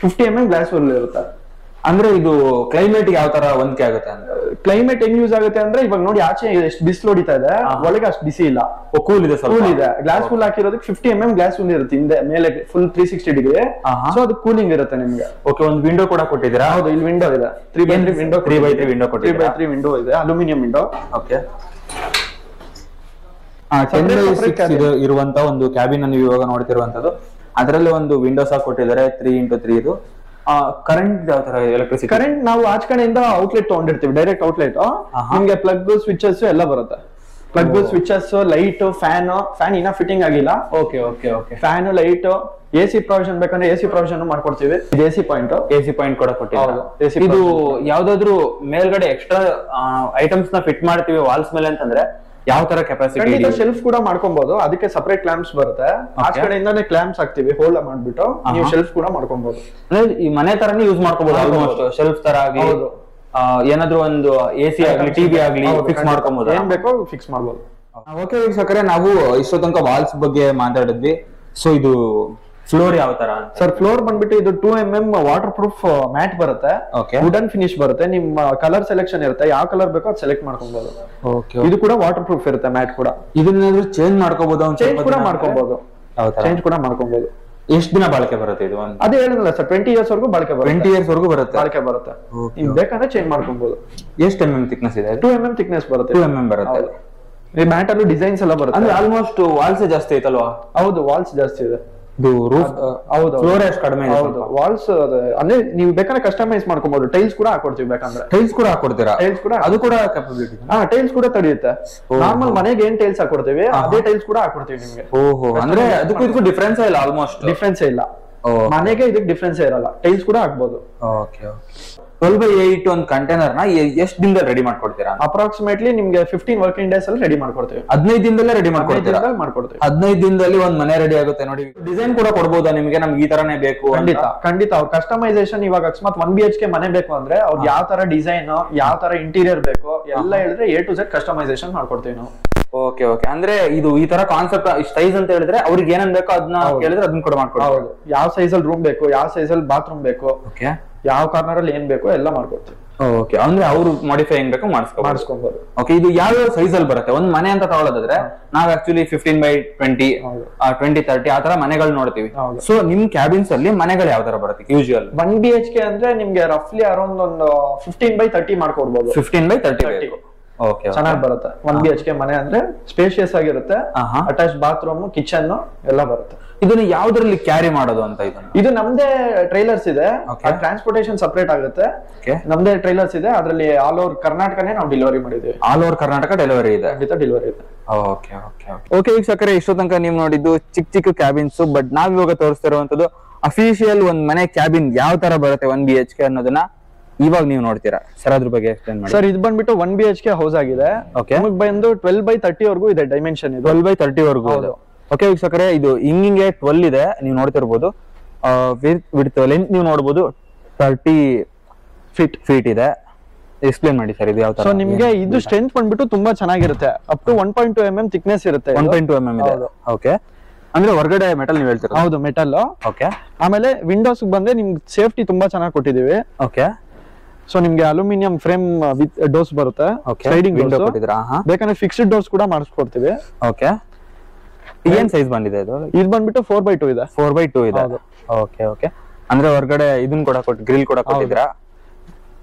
50mm ಗ್ಲಾಸ್ ಹುಲ್ ಇರುತ್ತೆ. ಅಂದ್ರೆ ಇದು ಕ್ಲೈಮೇಟ್ ಯಾವ ತರ ಹೊಂದಿಕೆ ಆಗುತ್ತೆ ಅಂತ? ಕ್ಲೈಮೇಟ್ ಹೆಂಗ್ ಯೂಸ್ ಆಗುತ್ತೆ ಅಂದ್ರೆ, ಇವಾಗ ನೋಡಿ ಆಚೆ ಎಷ್ಟು ಬಿಸಿಲು ಹೊಡಿತಾ ಇದೆ, ಒಳಗೆ ಅಷ್ಟು ಬಿಸಿ ಇಲ್ಲ. ಕೂಲ್ ಇದೆ. ಕೂಲ್ ಇದೆ. ಗ್ಲಾಸ್ ಫುಲ್ ಹಾಕಿರೋದಕ್ಕೆ 50mm ಗ್ಲಾಸ್ ಫುಲ್ ಇರುತ್ತೆ ಹಿಂದೆ ಮೇಲೆ ಫುಲ್ 360 ಡಿಗ್ರಿ. ಸೊ ಅದು ಕೂಲಿಂಗ್ ಇರುತ್ತೆ ನಿಮ್ಗೆ. ಓಕೆ, ಒಂದು ವಿಂಡೋ ಕೂಡ ಕೊಟ್ಟಿದ್ದೀರಾ? ಹೌದು, ಇಲ್ಲಿ ವಿಂಡೋ ಇದೆ. 3x3 window. 3x3 ವಿಂಡೋ ಕೊಟ್ಟಿದ್ದೀರಾ? 3x3 ವಿಂಡೋ ಇದೆ, ಅಲ್ಯೂಮಿನಿಯಂ ವಿಂಡೋ. ಓಕೆ, 10x6 ಇರುವಂತ ಒಂದು ಕ್ಯಾಬಿನ್ ಅನ್ನು ಇವಾಗ ನೋಡ್ತಿರುವಂತದ್ದು. ಅದರಲ್ಲಿ ಒಂದು ವಿಂಡೋಸ್ ಕೊಟ್ಟಿದ್ದಾರೆ 3x3 ಇದು. ಕರೆಂಟ್ ಯಾವ ತರ? ಎಲೆಕ್ಟ್ರಿಸಿಟಿ ಕರೆಂಟ್ ನಾವು ಆಚ ಕಡೆಯಿಂದ ಔಟ್ಲೆಟ್ ತಗೊಂಡಿರ್ತೀವಿ, ಡೈರೆಕ್ಟ್ ಔಟ್ಲೆಟ್. ನಿಮ್ಗೆ ಪ್ಲಗ್ ಸ್ವಿಚಸ್ ಎಲ್ಲ ಬರುತ್ತೆ. ಪ್ಲಗ್ ಸ್ವಿಚಸ್, ಲೈಟ್, ಫ್ಯಾನ್ ಇನ್ನ ಫಿಟ್ಟಿಂಗ್ ಆಗಿಲ್ಲ. Okay okay okay. Fan, light, AC provision ಬೇಕಂದ್ರೆ AC ಪ್ರಾವಿಷನ್ ಮಾಡ್ಕೊಡ್ತೀವಿ. AC ಪಾಯಿಂಟ್ ಕೂಡ ಕೊಟ್ಟಿದ್ದೀವಿ. ಇದು ಯಾವ್ದಾದ್ರು ಮೇಲ್ಗಡೆ ಎಕ್ಸ್ಟ್ರಾ ಐಟಮ್ಸ್ ನ ಫಿಟ್ ಮಾಡ್ತೀವಿ ವಾಲ್ಸ್ ಮೇಲೆ ಅಂತಂದ್ರೆ ಯಾವ ತರ ಕೆಪಾಸಿಟಿ? ಶೆಲ್ಫ್ ಕೂಡ ಮಾಡ್ಕೊಬಹುದು. ಅದಕ್ಕೆ ಸಪರೇಟ್ ಕ್ಲಾಂಪ್ಸ್ ಬರುತ್ತೆ. ಆ ಕಡೆಯಿಂದಾನೆ ಕ್ಲಾಂಪ್ಸ್ ಹಾಕ್ತಿವಿ, ಹೋಲ್ಡ್ ಮಾಡ್ಬಿಟ್ಟು ನೀವು ಶೆಲ್ಫ್ ಕೂಡ ಮಾಡ್ಕೊಬಹುದು. ಅಂದ್ರೆ ಈ ಮನೆ ತರನೇ ಯೂಸ್ ಮಾಡ್ಕೊಬಹುದು. ಆಲ್ಮೋಸ್ಟ್ ಶೆಲ್ಫ್ ತರ ಆಗ್ಲಿ, ಏನಾದ್ರೂ ಒಂದು AC ಆಗ್ಲಿ, ಟಿವಿ ಆಗ್ಲಿ ಫಿಕ್ಸ್ ಮಾಡ್ಕೊಬಹುದು. ಏನ್ ಬೇಕೋ ಫಿಕ್ಸ್ ಮಾಡಬಹುದು. ಓಕೆ ವೀಕ್ಷಕರೇ, ನಾವು ಇಷ್ಟೋ ತನಕ ವಾಲ್ಸ್ ಬಗ್ಗೆ ಮಾತಾಡಿದ್ವಿ. ಸೊ ಇದು ಫ್ಲೋರ್ ಯಾವ ತರ? ಸರ್, ಫ್ಲೋರ್ ಬಂದ್ಬಿಟ್ಟು ಇದು 2mm ವಾಟರ್ ಪ್ರೂಫ್ ಮ್ಯಾಟ್ ಬರುತ್ತೆ. ವುಡನ್ ಫಿನಿಶ್ ಬರುತ್ತೆ. ನಿಮ್ಮ ಕಲರ್ ಸೆಲೆಕ್ಷನ್ ಇರುತ್ತೆ, ಯಾವ ಕಲರ್ ಬೇಕೋ ಅದು ಸೆಲೆಕ್ಟ್ ಮಾಡ್ಕೊಬಹುದು. ಇದು ಕೂಡ ವಾಟರ್ ಪ್ರೂಫ್ ಇರುತ್ತೆ ಮ್ಯಾಟ್ ಕೂಡ. ಇದನ್ನೇನಾದ್ರೂ ಚೇಂಜ್ ಮಾಡ್ಕೋಬಹುದು? ಚೇಂಜ್ ಕೂಡ ಮಾಡ್ಕೊಬಹುದು. ಎಷ್ಟು ದಿನ ಬಾಳಿಕೆ ಬರುತ್ತೆ ಇದು? ಅದೇ ಹೇಳಿದ್ನಲ್ಲ ಸರ್, 20 years ವರೆಗೂ ಬಾಳಿಕೆ ಬರುತ್ತೆ. 20 years ವರೆಗೂ ಬರುತ್ತೆ. ನೀವು ಬೇಕಂದ್ರೆ ಚೇಂಜ್ ಮಾಡ್ಕೊಬಹುದು. ಎಷ್ಟು mm ಥಿಕ್ನೆಸ್ ಇದೆ? 2mm ಥಿಕ್ನೆಸ್ ಬರುತ್ತೆ. 2mm ಬರುತ್ತೆ. ಈ ಮ್ಯಾಟ್ ಅಲ್ಲೂ ಡಿಸೈನ್ಸ್ ಎಲ್ಲ ಬರುತ್ತೆ. ಅಂದ್ರೆ ಆಲ್ಮೋಸ್ಟ್ ವಾಲ್ಸ್ ಜಾಸ್ತಿ ಐತಲ್ವಾ? ಹೌದು, ವಾಲ್ಸ್ ಜಾಸ್ತಿ ಇದೆ. ಫ್ಲೋರ್ ಎಷ್ಟು ಕಡಿಮೆ ಇದೆ? ಹೌದು, ವಾಲ್ಸ್ ಅಂದ್ರೆ ನೀವು ಬೇಕಾದ್ರೆ ಕಸ್ಟಮೈಸ್ ಮಾಡ್ಕೊಬಹುದು. ಟೈಲ್ಸ್ ಕೂಡ ಹಾಕೊಡ್ತೀವಿ ಬೇಕಂದ್ರೆ. ಟೈಲ್ಸ್ ಕೂಡ ಹಾಕೊಡ್ತೀರಾ? ಟೈಲ್ಸ್ ಕೂಡ, ಅದು ಕೂಡ ಕೆಪಬಿಲಿಟಿ. ಟೈಲ್ಸ್ ಕೂಡ ತಡೆಯುತ್ತೆ. ನಾರ್ಮಲ್ ಮನೆಗೆ ಏನ್ ಟೈಲ್ಸ್ ಹಾಕೊಡ್ತೀವಿ ಅದೇ ಟೈಲ್ಸ್ ಕೂಡ ಹಾಕೊಡ್ತೀವಿ ನಿಮ್ಗೆ. ಓಹೋ, ಅಂದ್ರೆ ಅದಕ್ಕೂ ಇದಕ್ಕೂ ಡಿಫರೆನ್ಸ್ ಇಲ್ಲ? ಆಲ್ಮೋಸ್ಟ್ ಡಿಫರೆನ್ಸ್ ಇಲ್ಲ. ಮನೆಗೆ ಇದಕ್ಕೆ ಡಿಫರೆನ್ಸ್ ಇರಲ್ಲ. ಟೈಲ್ಸ್ ಕೂಡ ಹಾಕ್ಬಹುದು. ಓಕೆ. 12x8 ಒಂದು ಕಂಟೈನರ್ ನ ಎಷ್ಟು ದಿನದಲ್ಲಿ ರೆಡಿ ಮಾಡ್ಕೊಡ್ತೀರಾ? ಅಪ್ರಾಕ್ಸಿಮೇಟ್ಲಿ ನಿಮ್ಗೆ 15 ವರ್ಕಿಂಗ್ ಡೇಸ್ ಅಲ್ಲಿ ರೆಡಿ ಮಾಡ್ಕೊಡ್ತೀವಿ. 15 ದಿನದಲ್ಲೇ ರೆಡಿ ಮಾಡ್ಕೊಡ್ತೀರಾ? 15 ದಿನದಲ್ಲಿ ಒಂದ್ ಮನೆ ರೆಡಿ ಆಗುತ್ತೆ ನೋಡಿ. ಡಿಸೈನ್ ಕೂಡ ಕೊಡ್ಬೋದಾ ನಿಮ್ಗೆ? ನಮ್ಗೆ ಈ ತರನೇ ಬೇಕು? ಖಂಡಿತ. ಅವ್ರ ಕಸ್ಟಮೈಸೇಷನ್ ಇವಾಗ ಅಕಸ್ಮಾತ್ 1 BHK ಮನೆ ಬೇಕು ಅಂದ್ರೆ ಅವ್ರಿಗೆ ಯಾವ ತರ ಡಿಸೈನ್, ಯಾವ ತರ ಇಂಟೀರಿಯರ್ ಬೇಕು ಎಲ್ಲ ಹೇಳಿದ್ರೆ A to Z ಕಸ್ಟಮೈಸೇಷನ್ ಮಾಡ್ಕೊಡ್ತೀವಿ ನಾವು. Okay okay. ಅಂದ್ರೆ ಇದು ಈ ತರ ಕಾನ್ಸೆಪ್ಟ್ ಸೈಜ್ ಅಂತ ಹೇಳಿದ್ರೆ ಅವ್ರಿಗೆ ಏನನ್ ಬೇಕೋ ಅದನ್ನ ಕೇಳಿದ್ರೆ ಅದನ್ನ ಕೂಡ ಮಾಡ್ಕೊಡ್ತೀವಿ. ಯಾವ ಸೈಜ್ ಅಲ್ಲಿ ರೂಮ್ ಬೇಕು, ಯಾವ ಸೈಜ್ ಅಲ್ಲಿ ಬಾತ್ರೂಮ್ ಬೇಕು, ಯಾವ ಕಾರ್ನರ್ ಅಲ್ಲಿ ಏನ್ ಬೇಕೋ ಎಲ್ಲ ಮಾಡ್ಕೊಡ್ತೀವಿ. ಓಕೆ. ಅಂದ್ರೆ ಅವ್ರು ಮಾಡಿಫೈ ಹೆಂಗ್ ಬೇಕು ಮಾಡಿಸ್ಕೊಬಹುದು. ಓಕೆ. ಇದು ಯಾವ ಸೈಜ್ ಅಲ್ಲಿ ಬರುತ್ತೆ? ಒಂದ್ ಮನೆ ಅಂತ ತಗೊಳ್ಳೋದಾದ್ರೆ ನಾವ್ ಆಕ್ಚುಲಿ 15x20, 20x30 ಆ ತರ ಮನೆಗಳು ನೋಡ್ತೀವಿ. ಸೊ ನಿಮ್ ಕ್ಯಾಬಿನ್ಸ್ ಅಲ್ಲಿ ಮನೆಗಳು ಯಾವ ತರ ಬರುತ್ತೆ ಯೂಶುವಲ್? 1 BHK ಅಂದ್ರೆ ನಿಮ್ಗೆ ರಫ್ಲಿ ಅರೌಂಡ್ ಒಂದು 15x30 ಮಾಡ್ಕೊಡ್ಬೋದು. 15x30 ಓಕೆ ಚೆನ್ನಾಗಿ ಬರುತ್ತೆ. 1 BHK ಮನೆ ಅಂದ್ರೆ ಸ್ಪೇಷಿಯಸ್ ಆಗಿರುತ್ತೆ, ಅಟ್ಯಾಚ್ ಬಾತ್ರೂಮ್, ಕಿಚನ್ ಎಲ್ಲ ಬರುತ್ತೆ. ಇದನ್ನ ಯಾವ್ದ್ರಲ್ಲಿ ಕ್ಯಾರಿ ಮಾಡೋದು ಅಂತ ಇದು ನಮ್ದೇ ಟ್ರೈಲರ್ಸ್ ಇದೆ, ಟ್ರಾನ್ಸ್ಪೋರ್ಟೇಷನ್ ಸಪರೇಟ್ ಆಗುತ್ತೆ. ನಮ್ದೇ ಟ್ರೈಲರ್ಸ್ ಇದೆ, ಅದ್ರಲ್ಲಿ ಆಲ್ ಓವರ್ ಕರ್ನಾಟಕನೇ ನಾವು ಡೆಲಿವರಿ ಮಾಡಿದ್ವಿ. ಆಲ್ ಓವರ್ ಕರ್ನಾಟಕ ಡೆಲಿವರಿ ಇದೆ, ಡೆಲಿವರಿ ಇದೆ. ಓಕೆ ಓಕೆ ಓಕೆ ವೀಕ್ಷಕರೇ, ಇಷ್ಟೋ ತನಕ ನೀವು ನೋಡಿದ್ದು ಚಿಕ್ಕ ಚಿಕ್ಕ ಕ್ಯಾಬಿನ್ಸ್. ಬಟ್ ನಾವ್ ಇವಾಗ ತೋರಿಸ್ತಿರುವಂತದ್ದು ಅಫಿಷಿಯಲ್ ಒಂದ್ ಮನೆ ಕ್ಯಾಬಿನ್ ಯಾವ ತರ ಬರುತ್ತೆ 1 BHK ಅನ್ನೋದನ್ನ ಇವಾಗ ನೀವು ನೋಡ್ತೀರಾ. ಸರ್ ಅದ್ರ ಬಗ್ಗೆ ಎಕ್ಸ್ಪ್ಲೇನ್ ಮಾಡಿ. ಸರ್ ಇದು ಬಂದ್ಬಿಟ್ಟು 1 BHK ಹೌಸ್ ಆಗಿದೆ. ನಮಗೆ ಬಂದು 12x30 ವರೆಗೂ ಇದೆ ಡೈಮೆನ್ಷನ್. 12x30 ವರೆಗೂ. ಓಕೆ ವೀಕ್ಷಕರೇ, ಇದು ಹಿಂಗಿಂಗೆ 12 ಇದೆ, ನೀವು ನೋಡ್ತಿರ್ಬೋದು. ವಿಡ್ತ್ ಲೆಂತ್ ನೀವು ನೋಡಬಹುದು 30 ಫೀಟ್ ಇದೆ. ಎಕ್ಸ್ಪ್ಲೇನ್ ಮಾಡಿ ಸರ್ ಇದು ಯಾವ ತರ. ಸೊ ನಿಮ್ಗೆ ಇದು ಸ್ಟ್ರೆಂತ್ ಬಂದ್ಬಿಟ್ಟು ತುಂಬಾ ಚೆನ್ನಾಗಿರುತ್ತೆ, ಅಪ್ ಟು 1.2 mm ಥಿಕ್ನೆಸ್ ಇರುತ್ತೆ. 1.2 mm ಇದೆ. ಓಕೆ, ಅಂದ್ರೆ ಹೊರಗಡೆ ಮೆಟಲ್ ನೀವು ಹೇಳ್ತೀರಾ? ಹೌದು, ಮೆಟಲ್. ಓಕೆ, ಆಮೇಲೆ ವಿಂಡೋಸ್ ಬಂದ್ರೆ ನಿಮ್ಗೆ ಸೇಫ್ಟಿ ತುಂಬಾ ಚೆನ್ನಾಗಿ ಕೊಟ್ಟಿದೀವಿ. ಓಕೆ, ಸೊ ನಿಮ್ಗೆ ಅಲ್ಯೂಮಿನಿಯಂ ಫ್ರೇಮ್ ವಿತ್ ಡೋರ್ಸ್ ಬರುತ್ತೆ, ಸ್ಲೈಡಿಂಗ್ ವಿಂಡೋ ಕೊಟ್ಟಿದ್ದೀರಾ. ಬೇಕಂದ್ರೆ ಫಿಕ್ಸ್ಡ್ ಡೋರ್ಸ್ ಕೂಡ ಮಾಡಿಸ್ಕೊಡ್ತೀವಿ. ಓಕೆ, ಏನ್ ಸೈಜ್ ಬಂದಿದೆ ಇದು? ಇದು ಬಂದ್ಬಿಟ್ಟು 4x2 ಇದೆ. 4x2 ಇದೆ. ಓಕೆ ಓಕೆ, ಅಂದ್ರೆ ಹೊರಗಡೆ ಇದನ್ನ ಕೂಡ ಗ್ರಿಲ್ ಕೂಡ ಕೊಟ್ಟಿದ್ದೀರಾ.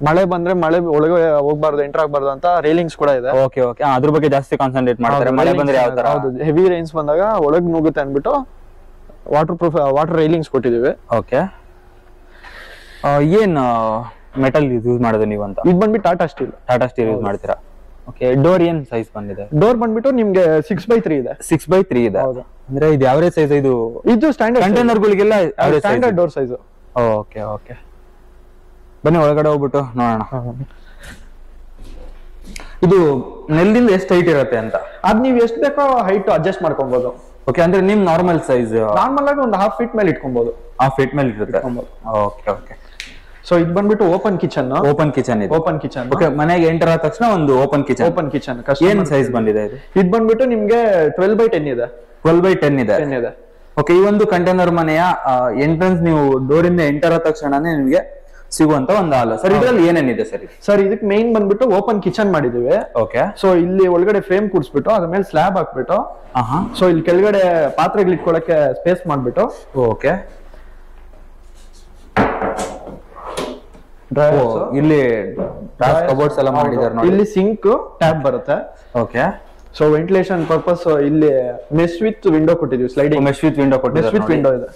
ಮಳೆ ಬಂದ್ರೆ ಮಳೆ ಒಳಗೆ ಹೋಗ್ಬಾರ್ದು, ಎಂಟರ್ ಆಗ್ಬಾರ್ದು ಅಂತ ರೈಲಿಂಗ್ಸ್ ಕೂಡ ಇದೆ. ಓಕೆ ಓಕೆ, ಅದ್ರ ಬಗ್ಗೆ ಜಾಸ್ತಿ ಕಾನ್ಸಂಟ್ರೇಟ್ ಮಾಡ್ತಾರೆ. ಮಳೆ ಬಂದ್ರೆ ಯಾವ ತರ? ಹೌದು, ಹೆವಿ ರೈನ್ಸ್ ಬಂದಾಗ ಒಳಗ್ ನುಗ್ಗುತ್ತೆ ಅನ್ಬಿಟ್ಟು ವಾಟರ್ ಪ್ರೂಫ್ ವಾಟರ್ ರೈಲಿಂಗ್ಸ್ ಕೊಟ್ಟಿದೀವಿ. ಓಕೆ, ಏನ್ ಮೆಟಲ್ ಯೂಸ್ ಮಾಡೋದು ನೀವು ಅಂತ? ಇದು ಬಂದ್ಬಿಟ್ಟು ಟಾಟಾ ಸ್ಟೀಲ್ ಯೂಸ್ ಮಾಡ್ತೀರಾ. ಓಕೆ, ಡೋರ್ ಏನ್ ಸೈಜ್ ಬಂದಿದೆ? ಡೋರ್ ಬಂದ್ಬಿಟ್ಟು ನಿಮ್ಗೆ 6x3 ಇದೆ. 6x3 ಇದೆ. ಅಂದ್ರೆ ಇದು ಯಾವರೇಜ್ ಸೈಜ್? ಇದು ಸ್ಟ್ಯಾಂಡರ್ಡ್ ಕಂಟೈನರ್ ಗಳಿಗೆಲ್ಲ standard door size. Okay okay, ಬನ್ನಿ ಒಳಗಡೆ ಹೋಗ್ಬಿಟ್ಟು ನೋಡೋಣ. ಇದು ನೆಲದಿಂದ ಎಷ್ಟು ಹೈಟ್ ಇರುತ್ತೆ ಅಂತ? ಅದ್ ನೀವು ಎಷ್ಟು ಬೇಕೋ ಹೈಟ್ ಅಡ್ಜಸ್ಟ್ ಮಾಡ್ಕೊಬಹುದು. ಓಕೆ, ಅಂದ್ರೆ ನಿಮ್ ನಾರ್ಮಲ್ ಸೈಜ್ ನಾರ್ಮಲ್ ಆಗಿ ಒಂದು 1/2 ಫೀಟ್ ಮೇಲೆ ಇಟ್ಕೊಬಹುದು. 1/2 ಫೀಟ್ ಮೇಲೆ ಇರುತ್ತೆ. Okay okay. ಸೊ ಇದು ಬಂದ್ಬಿಟ್ಟು ಓಪನ್ ಕಿಚನ್. ಇದೆ. ಓಕೆ, ಮನೆಗೆ ಎಂಟರ್ ಆದ ತಕ್ಷಣ ಒಂದು ಓಪನ್ ಕಿಚನ್. ಏನ್ ಸೈಜ್ ಬಂದಿದೆ ಇದು? ಇದು ಬಂದ್ಬಿಟ್ಟು ನಿಮ್ಗೆ 12x10 ಇದೆ. 12x10 ಇದೆ. ಓಕೆ, ಈ ಒಂದು ಕಂಟೈನರ್ ಮನೆಯ ಎಂಟ್ರೆನ್ಸ್ ನೀವು ಡೋರ್ ಇಂದ ಎಂಟರ್ ಆದ ತಕ್ಷಣನೇ ನಿಮಗೆ ಸಿಗುವಂತ ಒಂದು ಹಾಲ್. ಸರ್ ಇದ್ರಲ್ಲಿ ಏನೇನಿದೆ ಸರ್? ಸರ್ ಇದಕ್ಕೆ ಮೇನ್ ಬಂದ್ಬಿಟ್ಟು ಓಪನ್ ಕಿಚನ್ ಮಾಡಿದೀವಿ. ಓಕೆ, ಸೊ ಇಲ್ಲಿ ಒಳಗಡೆ ಫ್ರೇಮ್ ಕೂಡಿಸ್ಬಿಟ್ಟು ಅದ್ರ ಮೇಲೆ ಸ್ಲ್ಯಾಬ್ ಹಾಕ್ಬಿಟ್ಟು, ಸೊ ಇಲ್ಲಿ ಕೆಳಗಡೆ ಪಾತ್ರೆಗಳು ಇಟ್ಕೊಳಕ್ಕೆ ಸ್ಪೇಸ್ ಮಾಡ್ಬಿಟ್ಟು, ಓಕೆ, ಇಲ್ಲಿ ಕಬೋರ್ಡ್ಸ್ ಎಲ್ಲ ಮಾಡಿದ್ದಾರೆ ನೋಡಿ. ಇಲ್ಲಿ ಸಿಂಕ್ ಟ್ಯಾಪ್ ಬರುತ್ತೆ. ಓಕೆ, ಸೊ ವೆಂಟಿಲೇಷನ್ ಪರ್ಪಸ್ ಇಲ್ಲಿ ಮೆಶ್ ವಿತ್ ವಿಂಡೋ ಕೊಟ್ಟಿದೀವಿ. ಸ್ಲೈಡಿಂಗ್ ಮೆಶ್ ವಿತ್ ವಿಂಡೋ ಇದೆ.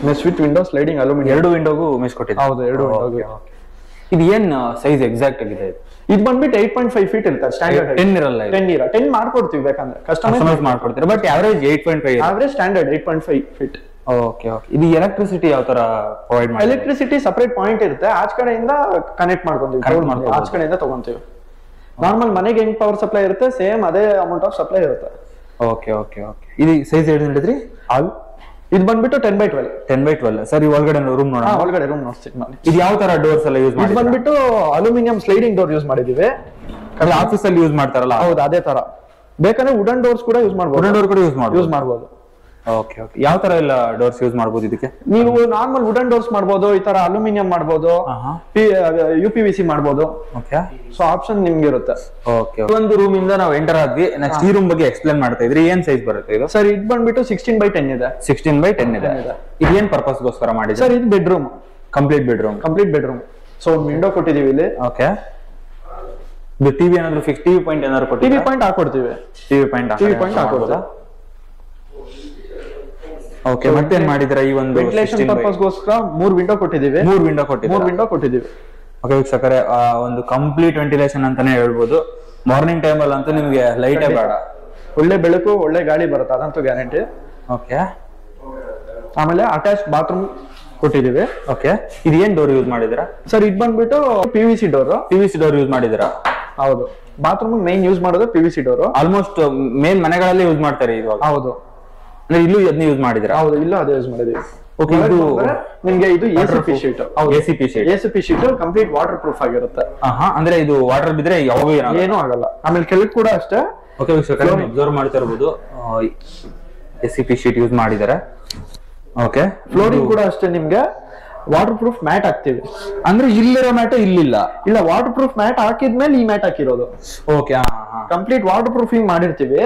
Mesh with window, sliding aluminium. 2 ವಿಂಡೋಗೂ ಮೆಶ್ ಕೊಟ್ಟಿದ್ದೀವಿ. ಹೌದು, 2 ವಿಂಡೋಗೂ. ಇದು ಏನ್ ಸೈಜ್ ಎಕ್ಸಾಕ್ಟ್ ಆಗಿದೆ? ಇದು ಬಂದ್ಬಿಟ್ಟು 8.5 ಫೀಟ್ ಇರುತ್ತೆ. ಸ್ಟ್ಯಾಂಡರ್ಡ್ 10 ಇರಲ್ಲ. 10 ಮಾಡ್ಕೊಡ್ತೀವಿ, ಬೇಕಂದ್ರೆ ಕಸ್ಟಮೈಸ್ ಮಾಡ್ಕೊಡ್ತೀರಾ. But average 8.5. Average standard 8.5 feet. Okay okay. ಇದು ಎಲೆಕ್ಟ್ರಿಸಿಟಿ ಯಾವ ತರ ಪ್ರೊವೈಡ್ ಮಾಡಿ? ಎಲೆಕ್ಟ್ರಿಸಿಟಿ ಸಪರೇಟ್ ಪಾಯಿಂಟ್ ಇರುತ್ತೆ, ಆಚ ಕಡೆಯಿಂದ ಕನೆಕ್ಟ್ ಮಾಡ್ಕೊಂತೀವಿ. ಆಚ ಕಡೆಯಿಂದ ತಗೊಂತೀವಿ. ನಾರ್ಮಲ್ ಮನೆಗೆ ಹೆಂಗ್ ಪವರ್ ಸಪ್ಲೈ ಇರುತ್ತೆ, ಸೇಮ್ ಅದೇ ಅಮೌಂಟ್ ಆಫ್ ಸಪ್ಲೈ ಇರುತ್ತೆ. Okay okay okay. ಇದು ಸೈಜ್ ಏನು ಹೇಳಿದ್ರಿ? ಇದು ಬಂದ್ಬಿಟ್ಟು 10x12. 10x12. ಸರ್ ಈ ಒಳಗಡೆ ರೂಮ್ ನೋಡೋಣ. ಒಳಗಡೆ ರೂಮ್ ನೋಡ್ತೀನಿ ನಾನು. ಇದು ಯಾವ ತರ ಡೋರ್ಸ್ ಎಲ್ಲ ಯೂಸ್ ಮಾಡಿ? ಇದು ಬಂದ್ಬಿಟ್ಟು ಅಲ್ಯೂಮಿನಿಯಂ ಸ್ಲೈಡಿಂಗ್ ಡೋರ್ ಯೂಸ್ ಮಾಡಿದೀವಿ. ಆಫೀಸ್ ಅಲ್ಲಿ ಯೂಸ್ ಮಾಡ್ತಾರಲ್ಲ? ಹೌದು, ಅದೇ ತರ. ಬೇಕಂದ್ರೆ ವುಡನ್ ಡೋರ್ಸ್ ಕೂಡ ಯೂಸ್ ಮಾಡಬಹುದು. ವುಡನ್ ಡೋರ್ ಕೂಡ ಯೂಸ್ ಮಾಡಬಹುದು. Okay okay. ಯಾವ ತರ ಎಲ್ಲ ಡೋರ್ಸ್ ಯೂಸ್ ಮಾಡಬಹುದು ಇದಕ್ಕೆ? ನೀವು ನಾರ್ಮಲ್ ವುಡನ್ ಡೋರ್ಸ್ ಮಾಡಬಹುದು, ಈ ತರ ಅಲ್ಯೂಮಿನಿಯಂ ಮಾಡಬಹುದು, UPVC ಮಾಡಬಹುದು. ಓಕೆ, ಸೊ ಆಪ್ಷನ್ ನಿಮ್ಗೆ ಇರುತ್ತೆ. ಓಕೆ. ಒಂದು ರೂಮ್ ಇಂದ ನಾವು ಎಂಟರ್ ಆದ್ವಿ. ನೆಕ್ಸ್ಟ್ ಈ ರೂಮ್ ಬಗ್ಗೆ ಎಕ್ಸ್ಪ್ಲೇನ್ ಮಾಡ್ತಾ ಇದ್ರಿ. ಏನ್ ಸೈಜ್ ಬರುತ್ತೆ ಇದು? ಸರ್ ಇದು ಬಂದ್ಬಿಟ್ಟು 16x10 ಇದೆ. 16x10 ಇದೆ. ಇದು ಏನ್ ಪರ್ಪಸ್ ಗೋಸ್ಕರ ಮಾಡಿದ್ರೆ? ಸರ್ ಇದು ಬೆಡ್ರೂಮ್, ಕಂಪ್ಲೀಟ್ ಬೆಡ್ರೂಮ್. ಸೊ ಒಂದು ವಿಂಡೋ ಕೊಟ್ಟಿದೀವಿ ಇಲ್ಲಿ. ಓಕೆ. ಇದು ಟಿವಿ ಏನಾದ್ರು ಫಿಕ್ಸ್ ಟಿವಿ ಪಾಯಿಂಟ್ ಏನಾದ್ರು ಕೊಟ್ಟಿದ್ದೀರಾ? ಟಿವಿ ಪಾಯಿಂಟ್ ಹಾಕೊಡ್ತೀವಿ. ಟಿವಿ ಪಾಯಿಂಟ್ ಹಾಕೋದಾ? ಓಕೆ, ಮತ್ತೇನ್ ಮಾಡಿದ್ರ? ಈ ಒಂದು ವೆಂಟಿಲೇಷನ್ ಪರ್ಪಸ್ ಗೋಸ್ಕರ 3 ವಿಂಡೋ ಕೊಟ್ಟಿದ್ದೀವಿ. 3 ವಿಂಡೋ ಕೊಟ್ಟಿದ್ದೀವಿ. ಓಕೆ ವೀಕ್ಷಕರೇ, ಒಂದು ಕಂಪ್ಲೀಟ್ ವೆಂಟಿಲೇಷನ್ ಅಂತಾನೆ ಹೇಳ್ಬೋದು. ಮಾರ್ನಿಂಗ್ ಟೈಮ್ ಅಲ್ಲಿ ಅಂತೂ ನಿಮ್ಗೆ ಲೈಟೇ ಬೇಡ, ಒಳ್ಳೆ ಬೆಳಕು ಒಳ್ಳೆ ಗಾಳಿ ಬರುತ್ತೆ, ಅದಂತೂ ಗ್ಯಾರಂಟಿ. ಓಕೆ. ಆಮೇಲೆ ಅಟ್ಯಾಚ್ ಬಾತ್ರೂಮ್ ಕೊಟ್ಟಿದ್ದೀವಿ. ಓಕೆ. ಇದು ಏನ್ ಡೋರ್ ಯೂಸ್ ಮಾಡಿದಿರಾ? ಸರ್ ಇದು ಬಂದ್ಬಿಟ್ಟು PVC ಡೋರ್ ಯೂಸ್ ಮಾಡಿದಿರಾ? ಹೌದು. ಬಾತ್ರೂಮ್ ಮೇನ್ ಯೂಸ್ ಮಾಡೋದು PVC ಡೋರ್. ಆಲ್ಮೋಸ್ಟ್ ಮೇನ್ ಮನೆಗಳಲ್ಲಿ ಯೂಸ್ ಮಾಡ್ತಾರೆ ಇವಾಗ. ಹೌದು. ಇಲ್ಲೂ ಅದನ್ನ ಯೂಸ್ ಮಾಡಿದಿರಾ? ಹೌದು, ಇಲ್ಲೂ ಅದೇ ಯೂಸ್ ಮಾಡಿದೀವಿ. ಓಕೆ. ಇದು ನಿಮ್ಗೆ ಇದು ACP sheet. ACP sheet complete water proof ಆಗಿರುತ್ತೆ. ಅಂದ್ರೆ ಇದು ವಾಟರ್ ಬಿದ್ರೆ ಯಾವಾಗೂ ಏನೂ ಆಗಲ್ಲ. ಆಮೇಲೆ ಕೆಳಗೆ ಕೂಡ ಅಷ್ಟೇ. ಓಕೆ ವೀಕ್ಷಕರೇ, ಅಬ್ಸರ್ವ್ ಮಾಡ್ತಾ ಇರಬಹುದು, ACP ಶೀಟ್ ಯೂಸ್ ಮಾಡಿದ್ದಾರೆ. ಓಕೆ. ಫ್ಲೋರಿಂಗ್ ಕೂಡ ಅಷ್ಟೇ ನಿಮ್ಗೆ ವಾಟರ್ ಪ್ರೂಫ್ ಮ್ಯಾಟ್ ಹಾಕ್ತಿವಿ. ಅಂದ್ರೆ ಇಲ್ಲಿರೋ ಮ್ಯಾಟ್ ಇಲ್ಲ ವಾಟರ್ ಪ್ರೂಫ್ ಮ್ಯಾಟ್ ಹಾಕಿದ್ಮೇಲೆ ಈ ಮ್ಯಾಟ್ ಹಾಕಿರೋದು. ಓಕೆ. ಕಂಪ್ಲೀಟ್ ವಾಟರ್ ಪ್ರೂಫಿಂಗ್ ಮಾಡಿರ್ತೀವಿ.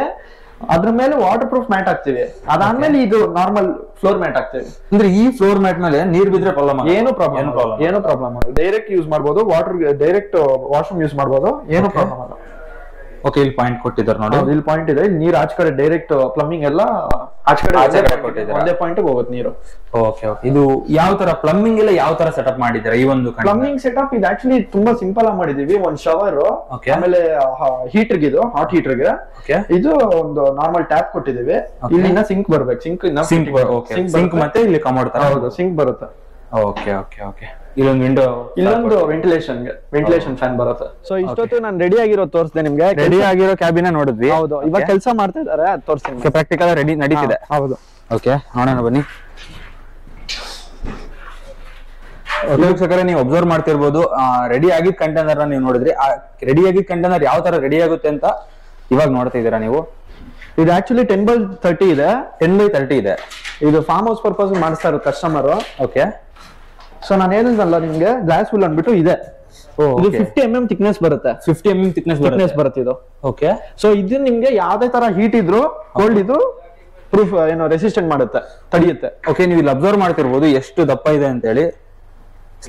ಅದ್ರ ಮೇಲೆ ವಾಟರ್ ಪ್ರೂಫ್ ಮ್ಯಾಟ್ ಹಾಕ್ತಿವಿ. ಅದಾದ್ಮೇಲೆ ಇದು ನಾರ್ಮಲ್ ಫ್ಲೋರ್ ಮ್ಯಾಟ್ ಹಾಕ್ತಿವಿ. ಅಂದ್ರೆ ಈ ಫ್ಲೋರ್ ಮ್ಯಾಟ್ ಮೇಲೆ ನೀರ್ ಬಿದ್ರೆ ಪ್ರಾಬ್ಲಮ್ ಏನು ಪ್ರಾಬ್ಲಮ್ ಡೈರೆಕ್ಟ್ ಯೂಸ್ ಮಾಡ್ಬೋದು, ವಾಟರ್ ಡೈರೆಕ್ಟ್ ವಾಶ್ರೂಮ್ ಯೂಸ್ ಮಾಡ್ಬೋದು, ಏನು ಪ್ರಾಬ್ಲಮ್ ಅಲ್ಲ. ಓಕೆ, ಇಲ್ಲಿ ಪಾಯಿಂಟ್ ಕೊಟ್ಟಿದ್ದಾರೆ ನೋಡಿ, ಇಲ್ಲಿ ಪಾಯಿಂಟ್ ಇದೆ. ನೀರ್ ಆಚೆ ಕಡೆ ಡೈರೆಕ್ಟ್ ಪ್ಲಂಬಿಂಗ್ ಎಲ್ಲ ಆಚೆ ಕಡೆ ಒಂದೇ ಪಾಯಿಂಟ್ ಹೋಗುತ್ತೆ ನೀರು. ಓಕೆ ಓಕೆ, ಇದು ಯಾವ ತರ ಪ್ಲಂಬಿಂಗ್ ಎಲ್ಲ ಯಾವ ತರ ಸೆಟಪ್ ಮಾಡಿದ್ದೀರಾ? ಈ ಒಂದು ಪ್ಲಂಬಿಂಗ್ ಸೆಟಪ್ ಇದು ಆಕ್ಚುಲಿ ತುಂಬಾ ಸಿಂಪಲ್ ಆಗಿ ಮಾಡಿದೀವಿ. ಒಂದ್ ಶವರ್, ಆಮೇಲೆ ಹೀಟರ್, ಇದು ಹಾಟ್ ಹೀಟರ್ ಗೆ ಇದು ಒಂದು ನಾರ್ಮಲ್ ಟ್ಯಾಪ್ ಕೊಟ್ಟಿದೀವಿ. ಇಲ್ಲಿಂದ ಸಿಂಕ್ ಬರ್ಬೇಕು, ಸಿಂಕ್ ಮತ್ತೆ ಇಲ್ಲಿ ಕಮೋಡ್ ತರ. ಹೌದು, ಸಿಂಕ್ ಬರುತ್ತೆ. ಓಕೆ ಓಕೆ ಓಕೆ, ಇಲ್ಲೊಂದು ವೆಂಟಿಲೇಷನ್ ಫ್ಯಾನ್ ಬರುತ್ತೆ. ಸೊ ಇಷ್ಟೊತ್ತು ನಾನು ರೆಡಿ ಆಗಿರೋ ತೋರಿಸಿದೆ ನಿಮ್ಗೆ. ರೆಡಿ ಆಗಿರೋ ಕ್ಯಾಬಿನ ನೋಡಿದ್ವಿ. ಹೌದು, ಇವಾಗ ಕೆಲಸ ಮಾಡ್ತಾ ಇದಾರೆ, ಅದು ತೋರಿಸ್ತೀನಿ. ಪ್ರಾಕ್ಟಿಕಲ್ ರೆಡಿ ನಡೀತಿದೆ. ಹೌದು, ಓಕೆ, ನೋಡೋಣ ಬನ್ನಿ. ವೀಕ್ಷಕರೇ, ನೀವು ಅಬ್ಸರ್ವ್ ಮಾಡ್ತಿರ್ಬೋದು, ರೆಡಿ ಆಗಿದ್ ಕಂಟೈನರ್ ನೀವು ನೋಡಿದ್ರಿ. ರೆಡಿ ಆಗಿದ್ ಕಂಟೈನರ್ ಯಾವ ತರ ರೆಡಿ ಆಗುತ್ತೆ ಅಂತ ಇವಾಗ ನೋಡ್ತಾ ಇದ್ದೀರಾ ನೀವು. ಇದು ಆಕ್ಚುಲಿ 10x30 ಇದೆ. 10x30 ಇದೆ. ಇದು ಫಾರ್ಮ್ ಹೌಸ್ ಪರ್ಪಸ್ ಮಾಡಿಸ್ತಾ ಇರೋ ಕಸ್ಟಮರ್. ಓಕೆ, ಸೊ ನಾನು ಏನಂತಲ್ಲ ನಿಮ್ಗೆ ಗ್ಲಾಸ್ ಫುಲ್ ಅಂದ್ಬಿಟ್ಟು ಇದೆ. ಇದು 50 mm ಥಿಕ್ನೆಸ್ ಬರುತ್ತೆ. 50 mm ಥಿಕ್ನೆಸ್ ಬರುತ್ತೆ ಇದು. ಓಕೆ, ಸೊ ಇದು ನಿಮ್ಗೆ ಯಾವ್ದೇ ತರ ಹೀಟ್ ಇದ್ರು, ಕೋಲ್ಡ್ ಇದ್ರು ಪ್ರೂಫ್ ಏನೋ ರೆಸಿಸ್ಟೆಂಟ್ ಮಾಡುತ್ತೆ, ತಡೆಯುತ್ತೆ. ಓಕೆ, ನೀವು ಇಲ್ಲಿ ಅಬ್ಸರ್ವ್ ಮಾಡ್ತಿರ್ಬೋದು ಎಷ್ಟು ದಪ್ಪ ಇದೆ ಅಂತ ಹೇಳಿ.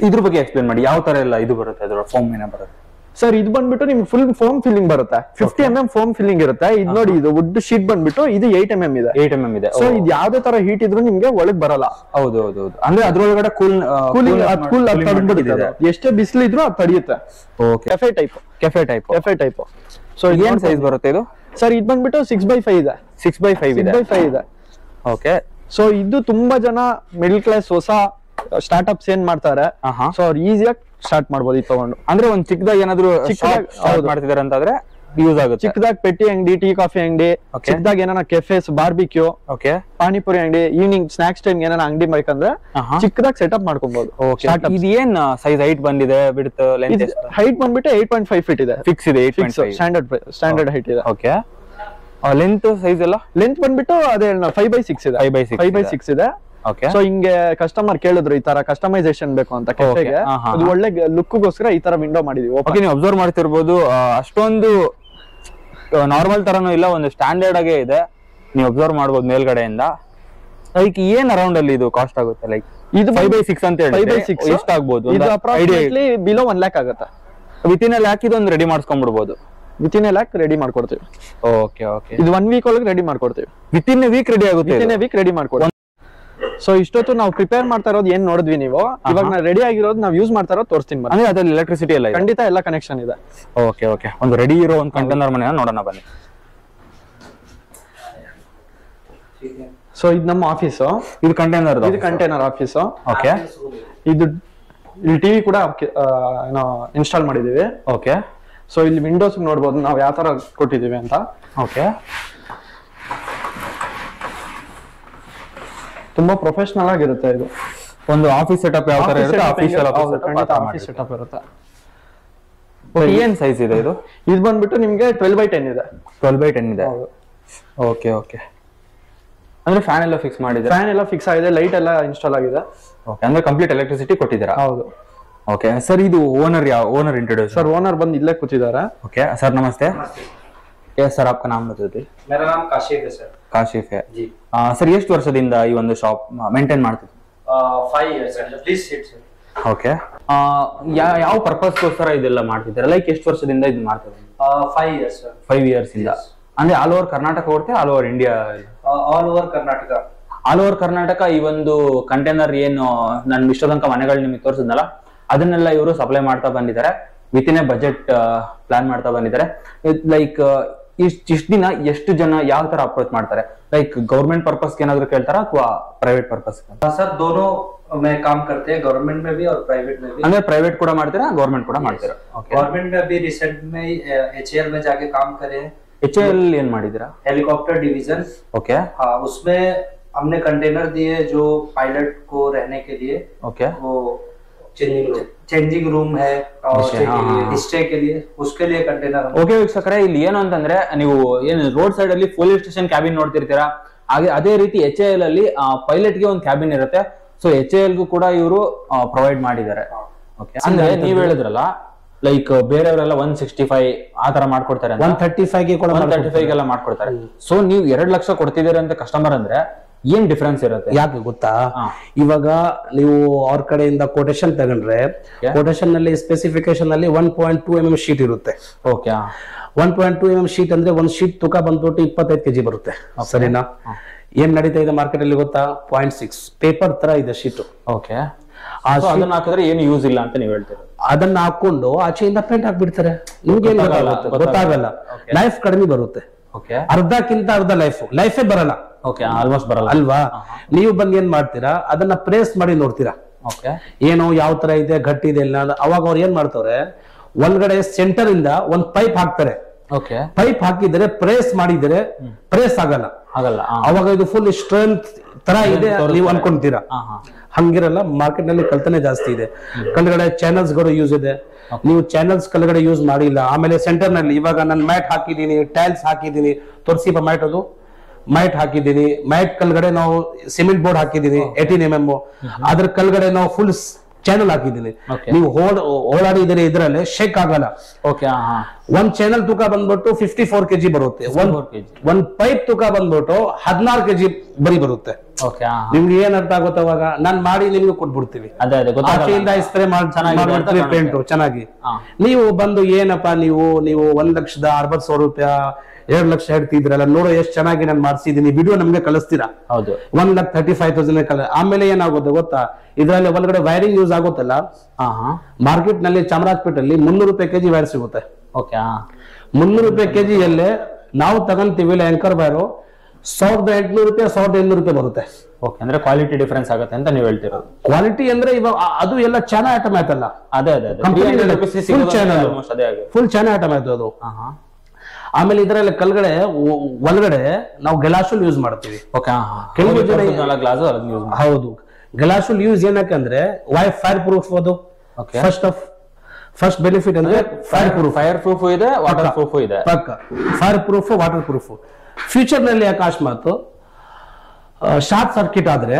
ಇದ್ರ ಬಗ್ಗೆ ಎಕ್ಸ್ಪ್ಲೇನ್ ಮಾಡಿ, ಯಾವ ತರ ಎಲ್ಲ ಇದು ಬರುತ್ತೆ, ಅದ್ರ ಫೋಮ್ ಏನ ಬರುತ್ತೆ? ಸರ್, ಇದು ಬಂದ್ಬಿಟ್ಟು ನಿಮ್ಗೆ ಫುಲ್ ಫೋಮ್ ಫಿಲ್ಲಿಂಗ್ ಬರುತ್ತೆ. 50 mm ಫೋಮ್ ಫಿಲ್ಲಿಂಗ್ ಇರುತ್ತೆ. ಇದು ನೋಡಿ, ಇದು ವುಡ್ ಶೀಟ್ ಬಂದ್ಬಿಟ್ಟು ಇದು 8 mm ಇದೆ. 8 mm ಇದೆ. ಸೊ ಇದು ಯಾವ್ದೇ ತರ ಹೀಟ್ ಇದ್ರು ನಿಮ್ಗೆ ಒಳಗ್ ಬರಲ್ಲ. ಹೌದು ಹೌದು ಹೌದು, ಅಂದ್ರೆ ಅದ್ರೊಳಗಡೆ ಎಷ್ಟೇ ಬಿಸಿಲು ಇದ್ರು ಅದು ತಡೆಯುತ್ತೆ. Cafe type. ಸೊ ಏನ್ ಸೈಜ್ ಬರುತ್ತೆ ಇದು? ಸರ್, ಇದು ಬಂದ್ಬಿಟ್ಟು 6x5 ಇದೆ. 6x5 ಇದೆ. ಓಕೆ, ಸೊ ಇದು ತುಂಬಾ ಜನ ಮಿಡಲ್ ಕ್ಲಾಸ್ ಹೊಸ ಸ್ಟಾರ್ಟ್ಅಪ್ಸ್ ಏನ್ ಮಾಡ್ತಾರೆ, ಸೊ ಅವ್ರು ಈಸಿಯಾಗಿ ಸ್ಟಾರ್ಟ್ ಮಾಡ್ಬೋದು ಇದು ತಗೊಂಡು. ಅಂದ್ರೆ ಒಂದ್ ಚಿಕ್ಕದಾಗಿ ಏನಾದ್ರು ಮಾಡ್ತಿದಾರೆ ಅಂತಂದ್ರೆ ಯೂಸ್ ಆಗುತ್ತೆ. ಚಿಕ್ಕದಾಗಿ ಪೆಟ್ಟಿ ಅಂಗಡಿ, ಟೀ ಕಾಫಿ ಅಂಗಡಿ, ಚಿಕ್ಕದಾಗಿ ಏನಾರ ಕೆಫೆಸ್, ಬಾರ್ಬಿಕ್ಯೂ, ಪಾನಿಪುರಿ ಅಂಗಡಿ, ಈವ್ನಿಂಗ್ ಸ್ನಾಕ್ಸ್ ಟೈಮ್ ಏನಾರ ಅಂಗಡಿ ಬೇಕಂದ್ರೆ ಚಿಕ್ಕದಾಗಿ ಸೆಟಪ್ ಮಾಡ್ಕೊಬಹುದು. ಇದು ಏನ್ ಸೈಜ್ ಹೈಟ್ ಬಂದಿದೆ? ಬಿಡ್ತ್ ಲೆಂತ್ ಹೈಟ್ ಬಂದ್ಬಿಟ್ಟು 8.5 ಫೀಟ್ ಇದೆ. ಫಿಕ್ಸ್ ಇದೆ, 8.5 ಸ್ಟ್ಯಾಂಡರ್ಡ್ ಹೈಟ್ ಇದೆ. ಓಕೆ, ಲೆಂತ್ ಸೈಜ್ ಎಲ್ಲ ಲೆಂತ್ ಬಂದ್ಬಿಟ್ಟು ಅದೇ 5x6 ಇದೆ. 5x6 ಇದೆ. ಸೊ ಹಿಂಗೆ ಕಸ್ಟಮರ್ ಕೇಳಿದ್ರು ಈ ತರ ಕಸ್ಟಮೈಸೇಷನ್ ಬೇಕು ಅಂತ ಕೆಫೆಗೆ. ಅದು ಒಳ್ಳೆ ಲುಕ್ಗೋಸ್ಕರ ಈ ತರ ವಿಂಡೋ ಮಾಡಿದೀವಿ. ಓಕೆ, ನೀವು ಅಬ್ಸರ್ವ್ ಮಾಡ್ತಿರ್ಬೋದು, ಅಷ್ಟೊಂದು ನಾರ್ಮಲ್ ತರನು ಇಲ್ಲ, ಒಂದು ಸ್ಟ್ಯಾಂಡರ್ಡ್ ಆಗೇ ಇದೆ. ನೀವು ಅಬ್ಸರ್ವ್ ಮಾಡ್ಬೋದು ಮೇಲ್ಗಡೆಯಿಂದ. ಲೈಕ್ ಏನ್ ಅರೌಂಡ್ ಅಲ್ಲಿ ಇದು ಕಾಸ್ಟ್ ಆಗುತ್ತೆ? ಲೈಕ್ ಇದು 5x6 ಅಂತ ಹೇಳಿ ಎಷ್ಟಾಗ್ಬೋದು? ಇದು ಅಪ್ರಾಕ್ಸಿಮೇಟ್ಲಿ ಬಿಲೋ 1 lakh ಆಗುತ್ತೆ. ವಿತಿನ್ a lakh ಇದೊಂದು ರೆಡಿ ಮಾಡ್ಸ್ಕೊಂಡ್ಬಿಡ್ಬೋದು. ವಿತಿನ್ a lakh ರೆಡಿ ಮಾಡ್ಕೊಡ್ತೀವಿ. ಓಕೆ ಓಕೆ, ಇದು 1 week ಒಳಗೆ ರೆಡಿ ಮಾಡ್ಕೊಡ್ತೀವಿ. ವಿತಿನ್ a week ರೆಡಿ ಆಗುತ್ತೆ. ವಿತಿನ್ a week ರೆಡಿ ಮಾಡ್ಕೊಡ್ತೀವಿ. ಸೊ ಇಷ್ಟೊತ್ತು ನಾವು ಪ್ರಿಪೇರ್ ಮಾಡ್ತಾ ಇರೋದು ಏನ್ ನೋಡಿದ್ವಿ ನೀವು. ಇವಾಗ ನಾವು ರೆಡಿ ಆಗಿರೋದು ನಾವು ಯೂಸ್ ಮಾಡ್ತಾ ಇರೋದು ತೋರಿಸ್ತೀನಿ. ಅಂದ್ರೆ ಅದ್ರಲ್ಲಿ ಎಲೆಕ್ಟ್ರಿಸಿಟಿ ಎಲ್ಲ ಖಂಡಿತ ಎಲ್ಲ ಕನೆಕ್ಷನ್ ಇದೆ. ಓಕೆ ಓಕೆ, ಒಂದು ರೆಡಿ ಇರೋ ಒಂದು ಕಂಟೈನರ್ ಮನೆ ನೋಡೋಣ ಬನ್ನಿ. ಸೊ ಇದು ನಮ್ಮ ಆಫೀಸು. ಇದು ಕಂಟೈನರ್ ಆಫೀಸು. ಓಕೆ, ಇದು ಇಲ್ಲಿ ಟಿವಿ ಕೂಡ ಇನ್ಸ್ಟಾಲ್ ಮಾಡಿದೀವಿ. ಓಕೆ, ಸೊ ಇಲ್ಲಿ ವಿಂಡೋಸ್ ನೋಡ್ಬೋದು ನಾವು ಯಾವ ತರ ಕೊಟ್ಟಿದೀವಿ ಅಂತ. ಓಕೆ, ತುಂಬಾ ಪ್ರೊಫೆಷನಲ್ ಆಗಿರುತ್ತೆ. ಇದು ಒಂದು ಆಫೀಸ್ ಸೆಟಪ್ ಯಾವ ತರ ಇರುತ್ತೆ, ಆಫೀಸ್ ಸೆಟಪ್ ಇರುತ್ತೆ. ಏನ್ ಸೈಜ್ ಇದೆ ಇದು? ಇದು ಬಂದ್ಬಿಟ್ಟು ನಿಮ್ಗೆ 12x10 ಇದೆ. 12x10 ಇದೆ. ಓಕೆ ಓಕೆ, ಅಂದ್ರೆ ಫ್ಯಾನ್ ಎಲ್ಲ ಫಿಕ್ಸ್ ಮಾಡಿದ್ರೆ? ಫ್ಯಾನ್ ಎಲ್ಲ ಫಿಕ್ಸ್ ಆಗಿದೆ, ಲೈಟ್ ಎಲ್ಲ ಇನ್ಸ್ಟಾಲ್ ಆಗಿದೆ. ಓಕೆ, ಅಂದ್ರೆ ಕಂಪ್ಲೀಟ್ ಎಲೆಕ್ಟ್ರಿಸಿಟಿ ಕೊಟ್ಟಿದ್ದೀರಾ? ಹೌದು. ಓಕೆ ಸರ್, ಇದು ಓನರ್ ಇಂಟ್रोड्यूस? सर ओनर बंद इल्ले ಕೂತಿದ್ದಾರೆ. ओके सर, नमस्ते. यस सर, आपका नाम बता दीजिए. मेरा नाम काशिफ है सर. काशिफ है जी. सर, ಎಷ್ಟು ವರ್ಷದಿಂದ ಈ ಒಂದು ಶಾಪ್ ಮೇಂಟೈನ್ ಮಾಡ್ತಿದ್ದೀರಾ? 5 years sir. Please sit sir. Okay, ಯಾವ ಪರ್ಪಸ್ ಗೋಸ್ಕರ ಇದೆಲ್ಲ ಮಾಡ್ತಿದ್ದೀರಾ? ಲೈಕ್ ಎಷ್ಟು ವರ್ಷದಿಂದ ಇದು ಮಾಡ್ತಿದ್ದೀರಾ? 5 years ಸರ್. 5 years ಇಂದ. ಅಂದ್ರೆ ಆಲ್ ಓವರ್ ಕರ್ನಾಟಕ ಹೊರತೆ all over India? All over Karnataka. All over Karnataka ಈ ಒಂದು ಕಂಟೈನರ್ ಏನು ನಾನು ಇಷ್ಟ ತನಕ ಮನೆಗಳು ನಿಮಗೆ ತೋರಿಸಿದ್ನಲ್ಲ, ಅದನ್ನೆಲ್ಲ ಇವರು ಸಪ್ಲೈ ಮಾಡ್ತಾ ಬಂದಿದ್ದಾರೆ. ವಿತಿನ್ ಎ ಬಜೆಟ್ ಪ್ಲಾನ್ ಮಾಡ್ತಾ ಬಂದಿದ್ದಾರೆ. ಲೈಕ್ ಇಷ್ಟು ದಿನ ಎಷ್ಟು ಜನ ಯಾವ ತರ ಅಪ್ರೋಚ್ ಮಾಡ್ತಾರೆ? ಲೈಕ್ ಗವರ್ಮೆಂಟ್ पर्पस के ಏನಾದರೂ ಕೇಳ್ತಾರಾ ಅಥವಾ ಪ್ರೈವೇಟ್ पर्पस? सर दोनों में काम करते हैं, गवर्नमेंट में भी और प्राइवेट में भी. ಅಂದ್ರೆ ಪ್ರೈವೇಟ್ ಕೂಡ ಮಾಡ್ತೀರಾ, ಗವರ್ಮೆಂಟ್ ಕೂಡ ಮಾಡ್ತೀರಾ? गवर्नमेंट में भी रिसेंट में एचएएल में जाके काम करे हैं. एचएएल ಏನ್ ಮಾಡಿದಿರಾ? Helicopter division. ओके, हाँ, उसमें हमने कंटेनर दिए जो पायलट को रहने के लिए. ओके, वो ಚೇಂಜಿಂಗ್ ರೂಮ್ है और ಸ್ಟೇ के लिए उसके लिए कंटेनर. ಓಕೆ ವೀಕ್ಷಕರೇ, ಇಲ್ಲಿ ಏನು ಅಂತಂದ್ರೆ ನೀವು ಏನು ರೋಡ್ ಸೈಡ್ ಅಲ್ಲಿ ಪೊಲೀಸ್ ಸ್ಟೇಷನ್ ಕ್ಯಾಬಿನ್ ನೋಡ್ತಿರ್ತೀರಾ, ಹಾಗೆ ಅದೇ ರೀತಿ ಎಚ್ಎಎಲ್ ಅಲ್ಲಿ ಪೈಲಟ್ ಗೆ ಒಂದು ಕ್ಯಾಬಿನ್ ಇರುತ್ತೆ. ಸೊ ಎಚ್ಎಎಲ್ ಗೂ ಕೂಡ ಇವರು ಪ್ರೊವೈಡ್ ಮಾಡಿದ್ದಾರೆ. ಓಕೆ, ಅಂದ್ರೆ ನೀವ್ ಹೇಳಿದ್ರಲ್ಲ ಲೈಕ್ ಬೇರೆಯವರೆಲ್ಲ 165 ಆ ತರ ಮಾಡ್ಕೊಡ್ತಾರೆ, 135 ಗೆ 135 ಗೆಲ್ಲ ಮಾಡ್ಕೊಡ್ತಾರೆ. ಸೊ ನೀವು 2 ಲಕ್ಷ ಕೊಡ್ತಿದ್ದೀರ ಅಂತ ಕಸ್ಟಮರ್ ಅಂದ್ರೆ ಏನ್ ಡಿಫರೆನ್ಸ್ ಇರುತ್ತೆ? ಯಾಕೆ ಗೊತ್ತಾ, ಇವಾಗ ನೀವು ಅವ್ರ ಕಡೆಯಿಂದ ಕೊಟೇಶನ್ ತಗೊಂಡ್ರೆ ಕೊಟೇಶನ್ ನಲ್ಲಿ ಸ್ಪೆಸಿಫಿಕೇಶನ್ ಅಲ್ಲಿ 1.2 mm ಶೀಟ್ ಇರುತ್ತೆ. ಓಕೆ, 1.2 mm ಶೀಟ್ ಅಂದ್ರೆ ಒಂದ್ ಶೀಟ್ ತೂಕ ಬಂದ್ಬಿಟ್ಟು 25 kg ಬರುತ್ತೆ. ಸರಿನಾ? ಏನ್ ನಡೀತಾ ಇದೆ ಮಾರ್ಕೆಟ್ ಅಲ್ಲಿ ಗೊತ್ತಾ, 0.6 ಪೇಪರ್ ತರ ಇದೆ ಶೀಟ್. ಓಕೆ, ಅದನ್ನ ಹಾಕಿದ್ರೆ ಏನು ಯೂಸ್ ಇಲ್ಲ ಅಂತ ನೀವು ಹೇಳ್ತೀರಾ. ಅದನ್ನ ಹಾಕೊಂಡು ಆಚೆಯಿಂದ ಪೇಂಟ್ ಹಾಕ್ಬಿಡ್ತಾರೆ, ನಿಮ್ಗೆ ಗೊತ್ತಾಗಲ್ಲ. ಲೈಫ್ ಕಡಿಮೆ ಬರುತ್ತೆ, ಅರ್ಧಕ್ಕಿಂತ ಅರ್ಧ ಲೈಫೇ ಬರಲ್ಲ. ಆಲ್ಮೋಸ್ಟ್ ಬರಲ್ಲ ಅಲ್ವಾ? ನೀವು ಬಂದ್ ಏನ್ ಮಾಡ್ತೀರಾ, ಅದನ್ನ ಪ್ರೆಸ್ ಮಾಡಿ ನೋಡ್ತೀರಾ ಏನು ಯಾವ ತರ ಇದೆ, ಗಟ್ಟಿ ಇದೆ ಇಲ್ಲ. ಅವಾಗ ಅವ್ರು ಏನ್ ಮಾಡ್ತಾರೆ, ಒಳಗಡೆ ಸೆಂಟರ್ ಇಂದ ಒಂದ್ ಪೈಪ್ ಹಾಕ್ತಾರೆ. ಪೈಪ್ ಹಾಕಿದ್ರೆ ಪ್ರೆಸ್ ಮಾಡಿದ್ರೆ ಪ್ರೆಸ್ ಆಗಲ್ಲ. ಅವಾಗ ಇದು ಫುಲ್ ಸ್ಟ್ರೆಂತ್ ತರ ಇದೆ ನೀವು ಅನ್ಕೊಂತೀರಾ. ಹಂಗಿರಲ್ಲ, ಮಾರ್ಕೆಟ್ ನಲ್ಲಿ ಕಲ್ತನೆ ಜಾಸ್ತಿ ಇದೆ. ಕೆಳಗಡೆ ಚಾನಲ್ಸ್ ಗಳು ಯೂಸ್ ಇದೆ, ನೀವು ಚಾನಲ್ಸ್ ಕೆಳಗಡೆ ಯೂಸ್ ಮಾಡಿಲ್ಲ. ಆಮೇಲೆ ಸೆಂಟರ್ ನಲ್ಲಿ ಇವಾಗ ನಾನು ಮ್ಯಾಟ್ ಹಾಕಿದೀನಿ, ಟೈಲ್ಸ್ ಹಾಕಿದೀನಿ, ತೋರಿಸಿಪ ಮ್ಯಾಟ್, ಅದು ಮ್ಯಾಟ್ ಹಾಕಿದೀನಿ. ಮ್ಯಾಟ್ ಕೆಳಗಡೆ ನಾವು ಸಿಮೆಂಟ್ ಬೋರ್ಡ್ ಹಾಕಿದೀನಿ 18 mm. ಅದ್ರ ಕೆಳಗಡೆ ನಾವು ಫುಲ್ ಚಾನಲ್ ಹಾಕಿದೀನಿ. ನೀವು ಓಡಾಡಿದ್ರೆ ಇದ್ರಲ್ಲಿ ಶೇಕ್ ಆಗಲ್ಲ. ಒಂದ್ ಚಾನಲ್ ತೂಕ ಬಂದ್ಬಿಟ್ಟು 54 kg ಬರುತ್ತೆ. ಒಂದ್ ಪೈಪ್ ತೂಕ ಬಂದ್ಬಿಟ್ಟು 16 kg ಬರೀ ಬರುತ್ತೆ. ನಿಮ್ಗೆ ಏನ್ ಅರ್ಥ ಆಗುತ್ತೆ ಅವಾಗ, ನಾನ್ ಮಾಡಿ ನಿಮ್ಗೆ ಕೊಟ್ಬಿಡ್ತೀವಿ. ಸ್ಪ್ರೇ ಮಾಡಿ ಪೇಂಟ್ ಚೆನ್ನಾಗಿ. ನೀವು ಬಂದು ಏನಪ್ಪಾ ನೀವು 1,60,000 ರೂಪಾಯಿ 2 ಲಕ್ಷ ಹೇಳ್ತಿದ್ರಲ್ಲ, ನೋಡೋ ಎಷ್ಟು ಚೆನ್ನಾಗಿ ನಾನು ಮಾಡ್ಸಿದೀನಿ, ವಿಡಿಯೋ ನಮ್ಗೆ ಕಳಿಸ್ತೀರಾ. 1,35,000 ಆಮೇಲೆ ಏನಾಗುತ್ತೆ ಗೊತ್ತಾ, ಇದ್ರಲ್ಲಿ ಒಳಗಡೆ ವೈರಿಂಗ್ ಯೂಸ್ ಆಗುತ್ತಲ್ಲ, ಮಾರ್ಕೆಟ್ ನಲ್ಲಿ ಚಾಮರಾಜಪೇಟೆಯಲ್ಲಿ 300 ರೂಪಾಯಿ kg ವೈರ್ ಸಿಗುತ್ತೆ. 300 ರೂಪಾಯಿ kg ಯಲ್ಲೇ ನಾವು ತಗೊಂತೀವಿ ಆಂಕರ್ ವೈರು 1,800 ರೂಪಾಯಿ 1,800 ರೂಪಾಯಿ ಬರುತ್ತೆ. ಅಂದ್ರೆ ಕ್ವಾಲಿಟಿ ಡಿಫರೆನ್ಸ್ ಆಗುತ್ತೆ ಅಂತ ನೀವು ಹೇಳ್ತಿರೋದು. ಕ್ವಾಲಿಟಿ ಅಂದ್ರೆ ಇವಾಗ ಅದು ಎಲ್ಲ ಚಾನಾ ಐಟಮ್ ಆಯ್ತಲ್ಲ, ಫುಲ್ ಚಾನಾ ಐಟಮ್ ಆಯ್ತು ಅದು. ಆಮೇಲೆ ಇದರಲ್ಲಿ ಒಳಗಡೆ ನಾವು ಗ್ಲಾಸುಲ್ ಯೂಸ್ ಮಾಡ್ತೀವಿ. ಹೌದು, ಗ್ಲಾಸುಲ್ ಯೂಸ್ ಏನಕ್ಕಂದ್ರೆ ಫೈರ್ ಪ್ರೂಫ್. ಅದು ಫಸ್ಟ್ ಬೆನಿಫಿಟ್ ಅಂದ್ರೆ ಫೈರ್ ಪ್ರೂಫ್ ಇದೆ, ವಾಟರ್ ಪ್ರೂಫ್ ಇದೆ. ಪಕ್ಕ fire proof, water proof. Future ನಲ್ಲಿ ಅಕಸ್ಮಾತ್ ಶಾರ್ಟ್ ಸರ್ಕ್ಯೂಟ್ ಆದ್ರೆ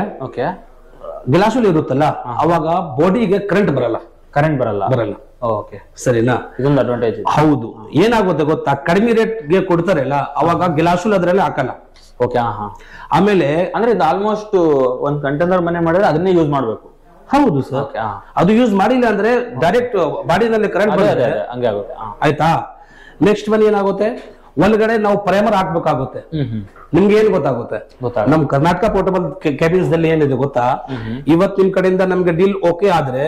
ಗ್ಲಾಸುಲ್ ಇರುತ್ತಲ್ಲ, ಅವಾಗ ಬಾಡಿಗೆ ಕರೆಂಟ್ ಬರಲ್ಲ. ಸರಿನಾ? ಇದೊಂದು ಅಡ್ವಾಂಟೇಜ್. ಹೌದು. ಏನಾಗುತ್ತೆ ಗೊತ್ತಾ, ಕಡಿಮೆ ರೇಟ್ ಗೆ ಕೊಡ್ತಾರಲ್ಲ, ಅವಾಗ ಗ್ಲಾಸುಲ್ ಅದ್ರಲ್ಲಿ ಹಾಕಲ್ಲ. ಆಮೇಲೆ ಅಂದ್ರೆ ಇದು ಆಲ್ಮೋಸ್ಟ್ ಒಂದ್ ಕಂಟೈನರ್ ಮನೆ ಮಾಡಿದ್ರೆ ಅದನ್ನೇ ಯೂಸ್ ಮಾಡ್ಬೇಕು. ಹೌದು ಸರ್, ಅದು ಯೂಸ್ ಮಾಡಿಲ್ಲ ಅಂದ್ರೆ ಡೈರೆಕ್ಟ್ ಬಾಡಿನಲ್ಲಿ ಕರೆಂಟ್ ಬರುತ್ತೆ, ಹಂಗೆ ಆಗುತ್ತೆ. ಆಯ್ತಾ? ನೆಕ್ಸ್ಟ್ ಒನ್ ಏನಾಗುತ್ತೆ, ಒಳಗಡೆ ನಾವು ಪ್ರೈಮರ್ ಹಾಕ್ಬೇಕಾಗುತ್ತೆ. ನಿಮ್ಗೆ ಏನ್ ಗೊತ್ತಾಗುತ್ತೆ, ನಮ್ ಕರ್ನಾಟಕ ಪೋರ್ಟಬಲ್ ಕ್ಯಾಬಿನ್ಸ್ ದಲ್ಲಿ ಏನಿದೆ ಗೊತ್ತಾ, ಇವತ್ ನಿಮ್ ಕಡೆಯಿಂದ ನಮ್ಗೆ ಡೀಲ್ ಓಕೆ ಆದ್ರೆ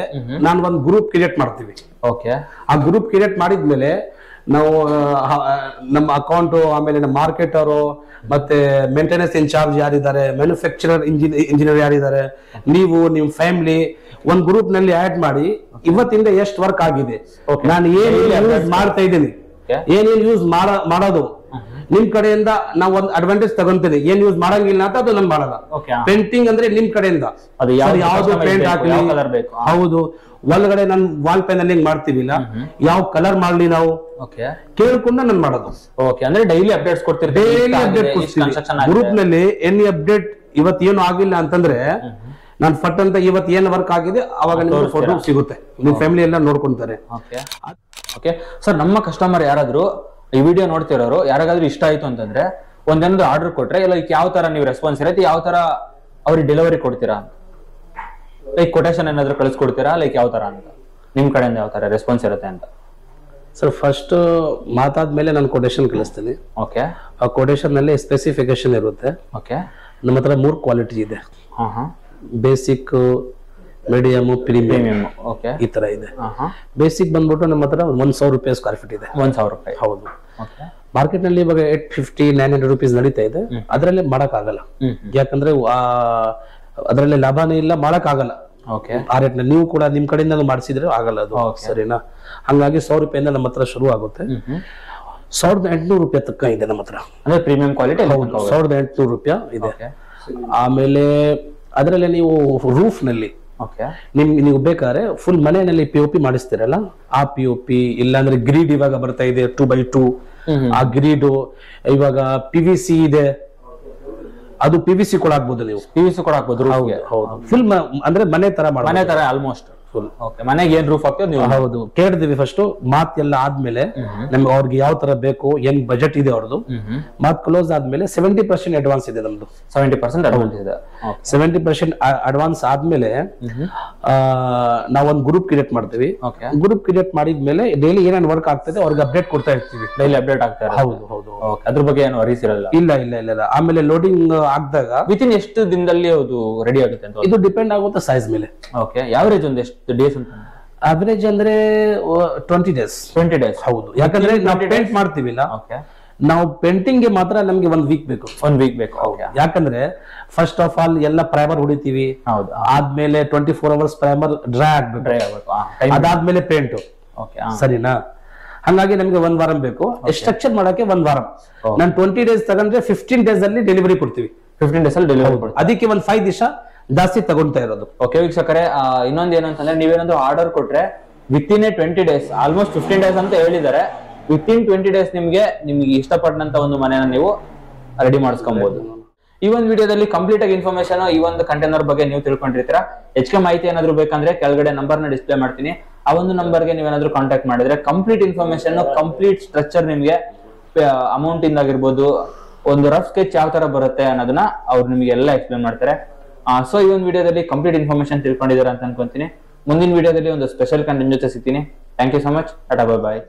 ನಾನು ಒಂದ್ ಗ್ರೂಪ್ ಕ್ರಿಯೇಟ್ ಮಾಡ್ತೀವಿ. ಆ ಗ್ರೂಪ್ ಕ್ರಿಯೇಟ್ ಮಾಡಿದ್ಮೇಲೆ ನಾವು ನಮ್ಮ ಅಕೌಂಟ್, ಆಮೇಲೆ ನಮ್ಮ ಮಾರ್ಕೆಟರು, ಮತ್ತೆ ಮೇಂಟೆನೆನ್ಸ್ ಇನ್ಚಾರ್ಜ್ ಯಾರಿದ್ದಾರೆ, ಮ್ಯಾನುಫ್ಯಾಕ್ಚರರ್ ಇಂಜಿನಿಯರ್ ಯಾರಿದ್ದಾರೆ, ನೀವು ನಿಮ್ ಫ್ಯಾಮಿಲಿ ಒಂದ್ ಗ್ರೂಪ್ ನಲ್ಲಿ ಆಡ್ ಮಾಡಿ ಇವತ್ತಿಂದ ಎಷ್ಟು ವರ್ಕ್ ಆಗಿದೆ, ನಾನು ಏನ್ ಯೂಸ್ ಮಾಡ್ತಾ ಇದ್ದೀನಿ, ಏನೇನ್ ಯೂಸ್ ಮಾಡೋದು, ನಿಮ್ ಕಡೆಯಿಂದ ನಾವು ಒಂದ್ ಅಡ್ವಾಂಟೇಜ್ ತಗೊಂತೀನಿ. ಏನ್ ಯೂಸ್ ಮಾಡಂಗಿಲ್ಲ ಅಂತ ಅದು ನನ್ ಮಾಡಲ್ಲ. ಪೇಂಟಿಂಗ್ ಅಂದ್ರೆ ನಿಮ್ ಕಡೆಯಿಂದ ಯಾವ್ದು ಪೇಂಟ್ ಹಾಕಲಿ, ಹೌದು. ಒಳಗಡೆ ನನ್ ವಾಲ್ ಪೆನಲಿಂಗ್ ಮಾಡ್ತೀವಿಲ್ಲ, ಯಾವ ಕಲರ್ ಮಾಡ್ಲಿ ನಾವು ಕೇಳ್ಕೊಂಡು ನನ್ ಮಾಡೋದು. ಅಂದ್ರೆ ಡೈಲಿ ಅಪ್ಡೇಟ್ಸ್ ಕೊಡ್ತೀರಿ? ಡೈಲಿ ಅಪ್ಡೇಟ್ ಕೊಡ್ತೀವಿ ಗ್ರೂಪ್ ನಲ್ಲಿ. ಎನಿ ಅಪ್ಡೇಟ್ ಇವತ್ ಏನು ಆಗಿಲ್ಲ ಅಂತಂದ್ರೆ ನಾನ್ ಫಟ್ ಅಂತ ಇವತ್ ಏನ್ ವರ್ಕ್ ಆಗಿದೆ ಅವಾಗ ನಿಮ್ಗೆ ಫೋಟೋ ಸಿಗುತ್ತೆ, ನಿಮ್ ಫ್ಯಾಮಿಲಿ ಎಲ್ಲ ನೋಡ್ಕೊಂತಾರೆ. ಸರ್, ನಮ್ಮ ಕಸ್ಟಮರ್ ಯಾರಾದ್ರೂ ಈ ವಿಡಿಯೋ ನೋಡ್ತಿರೋರು ಯಾರಿಗಾದ್ರೂ ಇಷ್ಟ ಆಯ್ತು ಅಂತಂದ್ರೆ ಒಂದೇನಾದ್ರು ಆರ್ಡರ್ ಕೊಟ್ರೆ ಲೈಕ್ ಯಾವ ತರ ನೀವು ರೆಸ್ಪಾನ್ಸ್ ಇರುತ್ತೆ, ಯಾವ ತರ ಅವ್ರಿಗೆ ಡೆಲಿವರಿ ಕೊಡ್ತೀರಾ ಅಂತ, ಲೈಕ್ ಕೊಟೇಶನ್ ಏನಾದ್ರು ಕಳಿಸ್ಕೊಡ್ತೀರಾ, ಲೈಕ್ ಯಾವ ತರ ಅಂತ ನಿಮ್ ಕಡೆಯಿಂದ ಯಾವ ತರ ರೆಸ್ಪಾನ್ಸ್ ಇರುತ್ತೆ ಅಂತ? ಸರ್, ಫಸ್ಟ್ ಮಾತಾದ್ಮೇಲೆ ನಾನು ಕೊಟೇಶನ್ ಕಳಿಸ್ತೀನಿ. ಆ ಕೊಟೇಶನ್ ನಲ್ಲಿ ಸ್ಪೆಸಿಫಿಕೇಶನ್ ಇರುತ್ತೆ. ನಮ್ಮ ಹತ್ರ 3 ಕ್ವಾಲಿಟಿ ಇದೆ, ಬೇಸಿಕ್, ಮೀಡಿಯಂ, ಪ್ರೀಮಿಯಂ, ಈ ತರ ಇದೆ. ಬೇಸಿಕ್ ಬಂದ್ಬಿಟ್ಟು ನಮ್ಮ ಹತ್ರ 1,000 ರೂಪಾಯಿ ಸ್ಕ್ವೇರ್ ಫೀಟ್ ಇದೆ. 1,000 ರೂಪಾಯಿ? ಹೌದು. ಮಾರ್ಕೆಟ್ ನಲ್ಲಿ ಇವಾಗ 850-900 ರೂಪೀಸ್ ನಡೀತಾ ಇದೆ. ಅದ್ರಲ್ಲಿ ಮಾಡಕ್ ಆಗಲ್ಲ, ಯಾಕಂದ್ರೆ ಅದ್ರಲ್ಲಿ ಲಾಭನೇ ಇಲ್ಲ, ಮಾಡಕ್ ಆಗಲ್ಲ ಆ ರೇಟ್ ನಲ್ಲಿ. ನೀವು ಕೂಡ ನಿಮ್ ಕಡೆಯಿಂದ ಮಾಡಿಸಿದ್ರೆ ಆಗಲ್ಲ ಅದು, ಸರಿನಾ? ಹಂಗಾಗಿ 100 ರೂಪಾಯಿಂದ ನಮ್ಮ ಹತ್ರ ಶುರು ಆಗುತ್ತೆ. 1,800 ರೂಪಾಯಿ ತಕ್ಕ ಇದೆ ನಮ್ಮ ಹತ್ರ, ಅಂದ್ರೆ ಪ್ರೀಮಿಯಂ ಕ್ವಾಲಿಟಿ. 1,800 ರೂಪಾಯಿ ಇದೆ. ಆಮೇಲೆ ಅದರಲ್ಲಿ ನೀವು ರೂಫ್ ನಲ್ಲಿ ನೀವು ಬೇಕಾದ್ರೆ ಫುಲ್ ಮನೆಯಲ್ಲಿ POP ಮಾಡಿಸ್ತೀರಲ್ಲ, ಆ POP ಇಲ್ಲಾಂದ್ರೆ ಗ್ರೀಡ್ ಇವಾಗ ಬರ್ತಾ ಇದೆ 2x2, ಆ ಗ್ರೀಡ್ ಇವಾಗ PVC ಇದೆ, ಅದು PVC ಕೂಡ ಹಾಕ್ಬೋದು. ನೀವು PVC ಕೂಡ ಹಾಕ್ಬೋದು. ಹೌದು, ಫುಲ್ ಅಂದ್ರೆ ಮನೆ ತರ ಆಲ್ಮೋಸ್ಟ್ ಫುಲ್. ಓಕೆ, ಮನೆಗೆ ಏನ್ ರೂಫ್ ಹಾಕ್ತೀವಿ ನೀವು? ಹೌದು, ಕೇಳಿದ್ವಿ ಫಸ್ಟ್ ಮಾತ್ ಎಲ್ಲ ಆದ್ಮೇಲೆ ನಮ್ಗೆ ಅವ್ರಿಗೆ ಯಾವ ತರ ಬೇಕು, ಏನ್ ಬಜೆಟ್ ಇದೆ ಅವ್ರದ್ದು, ಮಾತ್ ಕ್ಲೋಸ್ ಆದ್ಮೇಲೆ 70% ಅಡ್ವಾನ್ಸ್ ಇದೆ ನಮ್ದು. 70% ಅಡ್ವಾನ್ಸ್ ಇದೆ. 70% ಅಡ್ವಾನ್ಸ್ ಆದ್ಮೇಲೆ ನಾವೊಂದು ಗ್ರೂಪ್ ಕ್ರಿಯೇಟ್ ಮಾಡ್ತೀವಿ. ಗ್ರೂಪ್ ಕ್ರಿಯೇಟ್ ಮಾಡಿದ್ಮೇಲೆ ಡೈಲಿ ಏನೇನು ವರ್ಕ್ ಆಗ್ತದೆ ಅವ್ರಿಗೆ ಅಪ್ಡೇಟ್ ಕೊಡ್ತಾ ಇರ್ತೀವಿ. ಡೈಲಿ ಅಪ್ಡೇಟ್ ಆಗ್ತಾರೆ? ಹೌದು ಹೌದು. ಅದ್ರ ಬಗ್ಗೆ ಏನು ವರೀಸ್ ಇರಲ್ಲ? ಇಲ್ಲ ಇಲ್ಲ ಇಲ್ಲ. ಆಮೇಲೆ ಲೋಡಿಂಗ್ ಆಗಿದಾಗ ವಿತಿನ್ ಎಷ್ಟು ದಿನದಲ್ಲಿ ಅದು ರೆಡಿ ಆಗುತ್ತೆ ಅಂತ? ಇದು ಡಿಪೆಂಡ್ ಆಗುತ್ತೆ ಸೈಜ್ ಮೇಲೆ. ಓಕೆ, ಯಾವರೇಜ್ ಒಂದು ಎಷ್ಟು ಡೇಸ್ ಅಂತ? ಅವರೇಜ್ ಅಂದ್ರೆ 20 ಡೇಸ್. 20 ಡೇಸ್. ಹೌದು, ಯಾಕಂದ್ರೆ ನಾವು ಪೇಂಟ್ ಮಾಡ್ತೀವಿಲ್ಲ, ನಾವು ಪೇಂಟಿಂಗ್ ಗೆ ಮಾತ್ರ ನಮ್ಗೆ 1 ವೀಕ್ ಬೇಕು. 1 ವೀಕ್ ಬೇಕು. ಯಾಕಂದ್ರೆ ಫಸ್ಟ್ ಆಫ್ ಆಲ್ ಎಲ್ಲ ಪ್ರೈಮರ್ ಹೊಡಿತೀವಿ. ಹೌದು. ಆದ್ಮೇಲೆ 24 ಅವರ್ಸ್ ಪ್ರೈಮರ್ ಡ್ರೈ ಆಗ್ಬೇಕು. ಅದಾದ್ಮೇಲೆ ಪೇಂಟ್. ಸರಿನಾ? ಹಂಗಾಗಿ ನಮ್ಗೆ 1 ವಾರ ಬೇಕು. ಸ್ಟ್ರಕ್ಚರ್ ಮಾಡಕ್ಕೆ 1 ವಾರ. ನಾನು 20 ಡೇಸ್ ತಗೊಂಡ್ರೆ 15 ಡೇಸ್ ಅಲ್ಲಿ ಡೆಲಿವರಿ ಕೊಡ್ತೀವಿ. 15 ಡೇಸ್ ಅಲ್ಲಿ ಡೆಲಿವರಿ ಕೊಡ್ತೀವಿ. ಅದಕ್ಕೆ 5 ದಿವಸ ಜಾಸ್ತಿ ತಗೊಂತಾ ಇರೋದು. ಓಕೆ ವೀಕ್ಷಕರೇ, ಇನ್ನೊಂದು ಏನು ಅಂತಂದ್ರೆ ನೀವೇನಾದ್ರು ಆರ್ಡರ್ ಕೊಟ್ರೆ ವಿತಿನ್ 20 ಡೇಸ್, ಆಲ್ಮೋಸ್ಟ್ 15 ಡೇಸ್ ಅಂತ ಹೇಳಿದ್ದಾರೆ. ವಿತಿನ್ 20 ಡೇಸ್ ನಿಮ್ಗೆ ಇಷ್ಟಪಟ್ಟಂತ ಒಂದು ಮನೆನ ನೀವು ರೆಡಿ ಮಾಡಿಸ್ಕೊಬಹುದು. ಈ ಒಂದು ವಿಡಿಯೋದಲ್ಲಿ ಕಂಪ್ಲೀಟ್ ಆಗಿ ಇನ್ಫಾರ್ಮೇಶನ್ ಈ ಒಂದು ಕಂಟೈನರ್ ಬಗ್ಗೆ ನೀವು ತಿಳ್ಕೊಂಡಿರ್ತೀರಾ. ಹೆಚ್ಚಿಗೆ ಮಾಹಿತಿ ಏನಾದ್ರು ಬೇಕಂದ್ರೆ ಕೆಳಗಡೆ ನಂಬರ್ ನ ಡಿಸ್ಪ್ಲೇ ಮಾಡ್ತೀನಿ. ಆ ಒಂದು ನಂಬರ್ಗೆ ನೀವೇನಾದ್ರೂ ಕಾಂಟ್ಯಾಕ್ಟ್ ಮಾಡಿದ್ರೆ ಕಂಪ್ಲೀಟ್ ಇನ್ಫಾರ್ಮೇಶನ್, ಕಂಪ್ಲೀಟ್ ಸ್ಟ್ರಕ್ಚರ್, ನಿಮ್ಗೆ ಅಮೌಂಟ್ ಇಂದಾಗಿರ್ಬೋದು, ಒಂದು ರಫ್ ಸ್ಕೆಚ್ ಯಾವ ತರ ಬರುತ್ತೆ ಅನ್ನೋದನ್ನ ಅವ್ರು ನಿಮ್ಗೆ ಎಲ್ಲ ಎಕ್ಸ್ಪ್ಲೇನ್ ಮಾಡ್ತಾರೆ. ಸೊ ಈ ಒಂದು ವಿಡಿಯೋದಲ್ಲಿ ಕಂಪ್ಲೀಟ್ ಇನ್ಫಾರ್ಮೇಶನ್ ತಿಳ್ಕೊಂಡಿದ್ದೀರಾ ಅಂತ ಅನ್ಕೊಂತೀನಿ. ಮುಂದಿನ ವಿಡಿಯೋದಲ್ಲಿ ಒಂದು ಸ್ಪೆಷಲ್ ಕಂಟೆಂಟ್ ಜೊತೆ ಸಿಗ್ತೀನಿ. Thank you so much. Tata, bye bye.